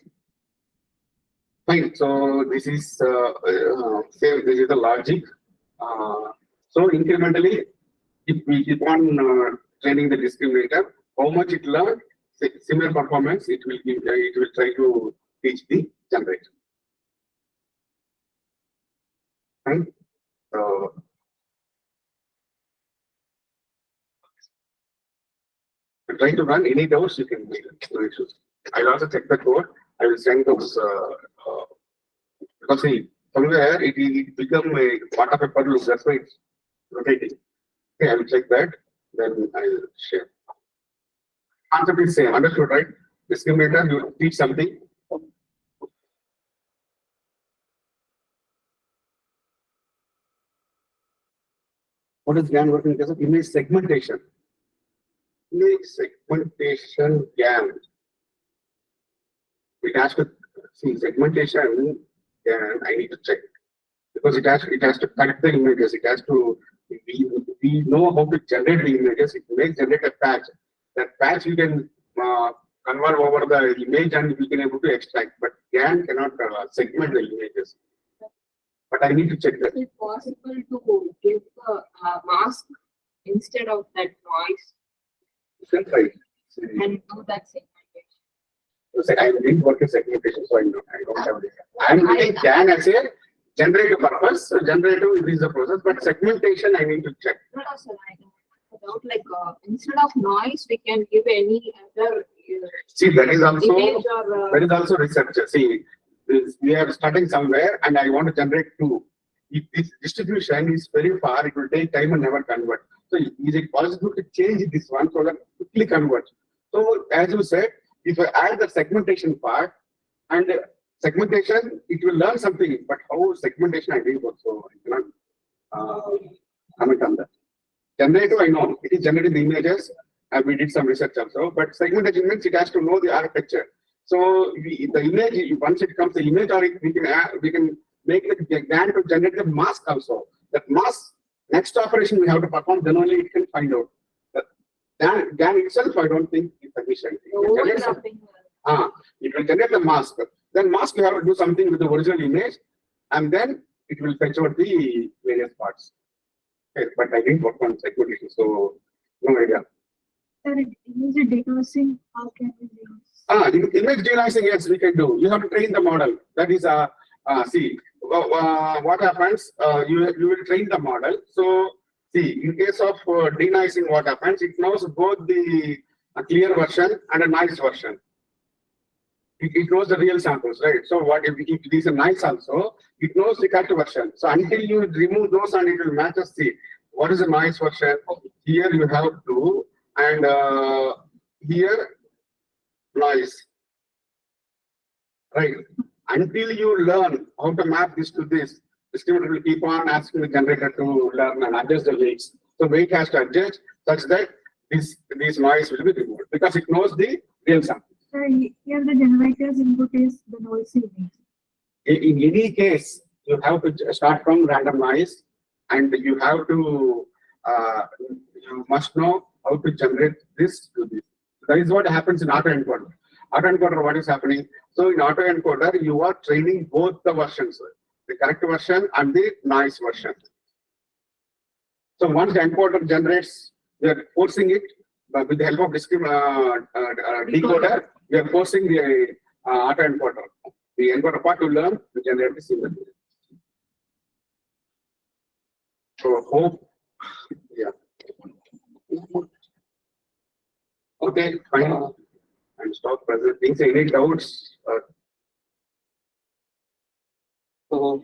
Fine. So this is say this is the logic. So incrementally, if we keep on training the discriminator, how much it learned, similar performance it will give. It will try to teach the generator. Fine. So trying to run any doubts you can make. No issues. I'll also check the code. I will send those because see, somewhere it become a part of a per loop. That's why it's rotating. Okay, I will check that. Then I'll share. Concept is same. Understood, right? Discriminator, you teach something. What is GAN working as? Image segmentation. Image segmentation GAN. It has to see segmentation. GAN. I need to check because it has to cut the images. It has to. We know how to generate the images. It may generate a patch. That patch you can convolve over the image and we can able to extract, but GAN cannot segment the images. But I need to check that. Is it possible to give a mask instead of that noise You can try. and do that segmentation? So I didn't work in segmentation, so I don't have it. I'm looking GAN as a generative purpose. So generative is the process, but segmentation I need to check. No, no, sir, I don't. Without like instead of noise, we can give any other See, that is also image or that is also research. See, we are starting somewhere, and I want to generate two. If this distribution is very far, it will take time and never convert. So, is it possible to change this one so that quickly convert? So, as you said, if I add the segmentation part and segmentation, it will learn something. But how segmentation I didn't work, so I cannot comment on that. Generative, I know it is generating the images, and we did some research also. But segmentation means it has to know the architecture. So the image, once it comes the image, or we can make the GAN to generate the mask also. That mask, next operation we have to perform, then only it can find out. The GAN itself, I don't think is sufficient. It will generate the mask. Then mask you have to do something with the original image, and then it will fetch out the various parts. Okay, but I didn't work on segmentation, so no idea. Image denoising, how can we use? Image denoising, yes, we can do. You have to train the model. That is, see, what happens, you will train the model. So, see, in case of denoising, what happens, it knows both the clear version and a noise version. It knows the real samples, right? So, what if it is a noise also, it knows the correct version. So, until you remove those and it will match us, see, what is the noise version? Here you have to, and here noise, right? Until you learn how to map this to this, the distributor will keep on asking the generator to learn and adjust the weights. So weight has to adjust such that this noise will be removed because it knows the real sample. So here the generator's input is the noisy image. In any case, you have to start from random noise, and you have to you must know how to generate this to this. That is what happens in autoencoder. Autoencoder, what is happening? So in autoencoder, you are training both the versions, the correct version and the noise version. So once the encoder generates, we are forcing it with the help of decoder. We are forcing the autoencoder. The encoder part will learn to generate the signal. So hope, yeah. Okay, fine. And stop presenting. Any doubts? So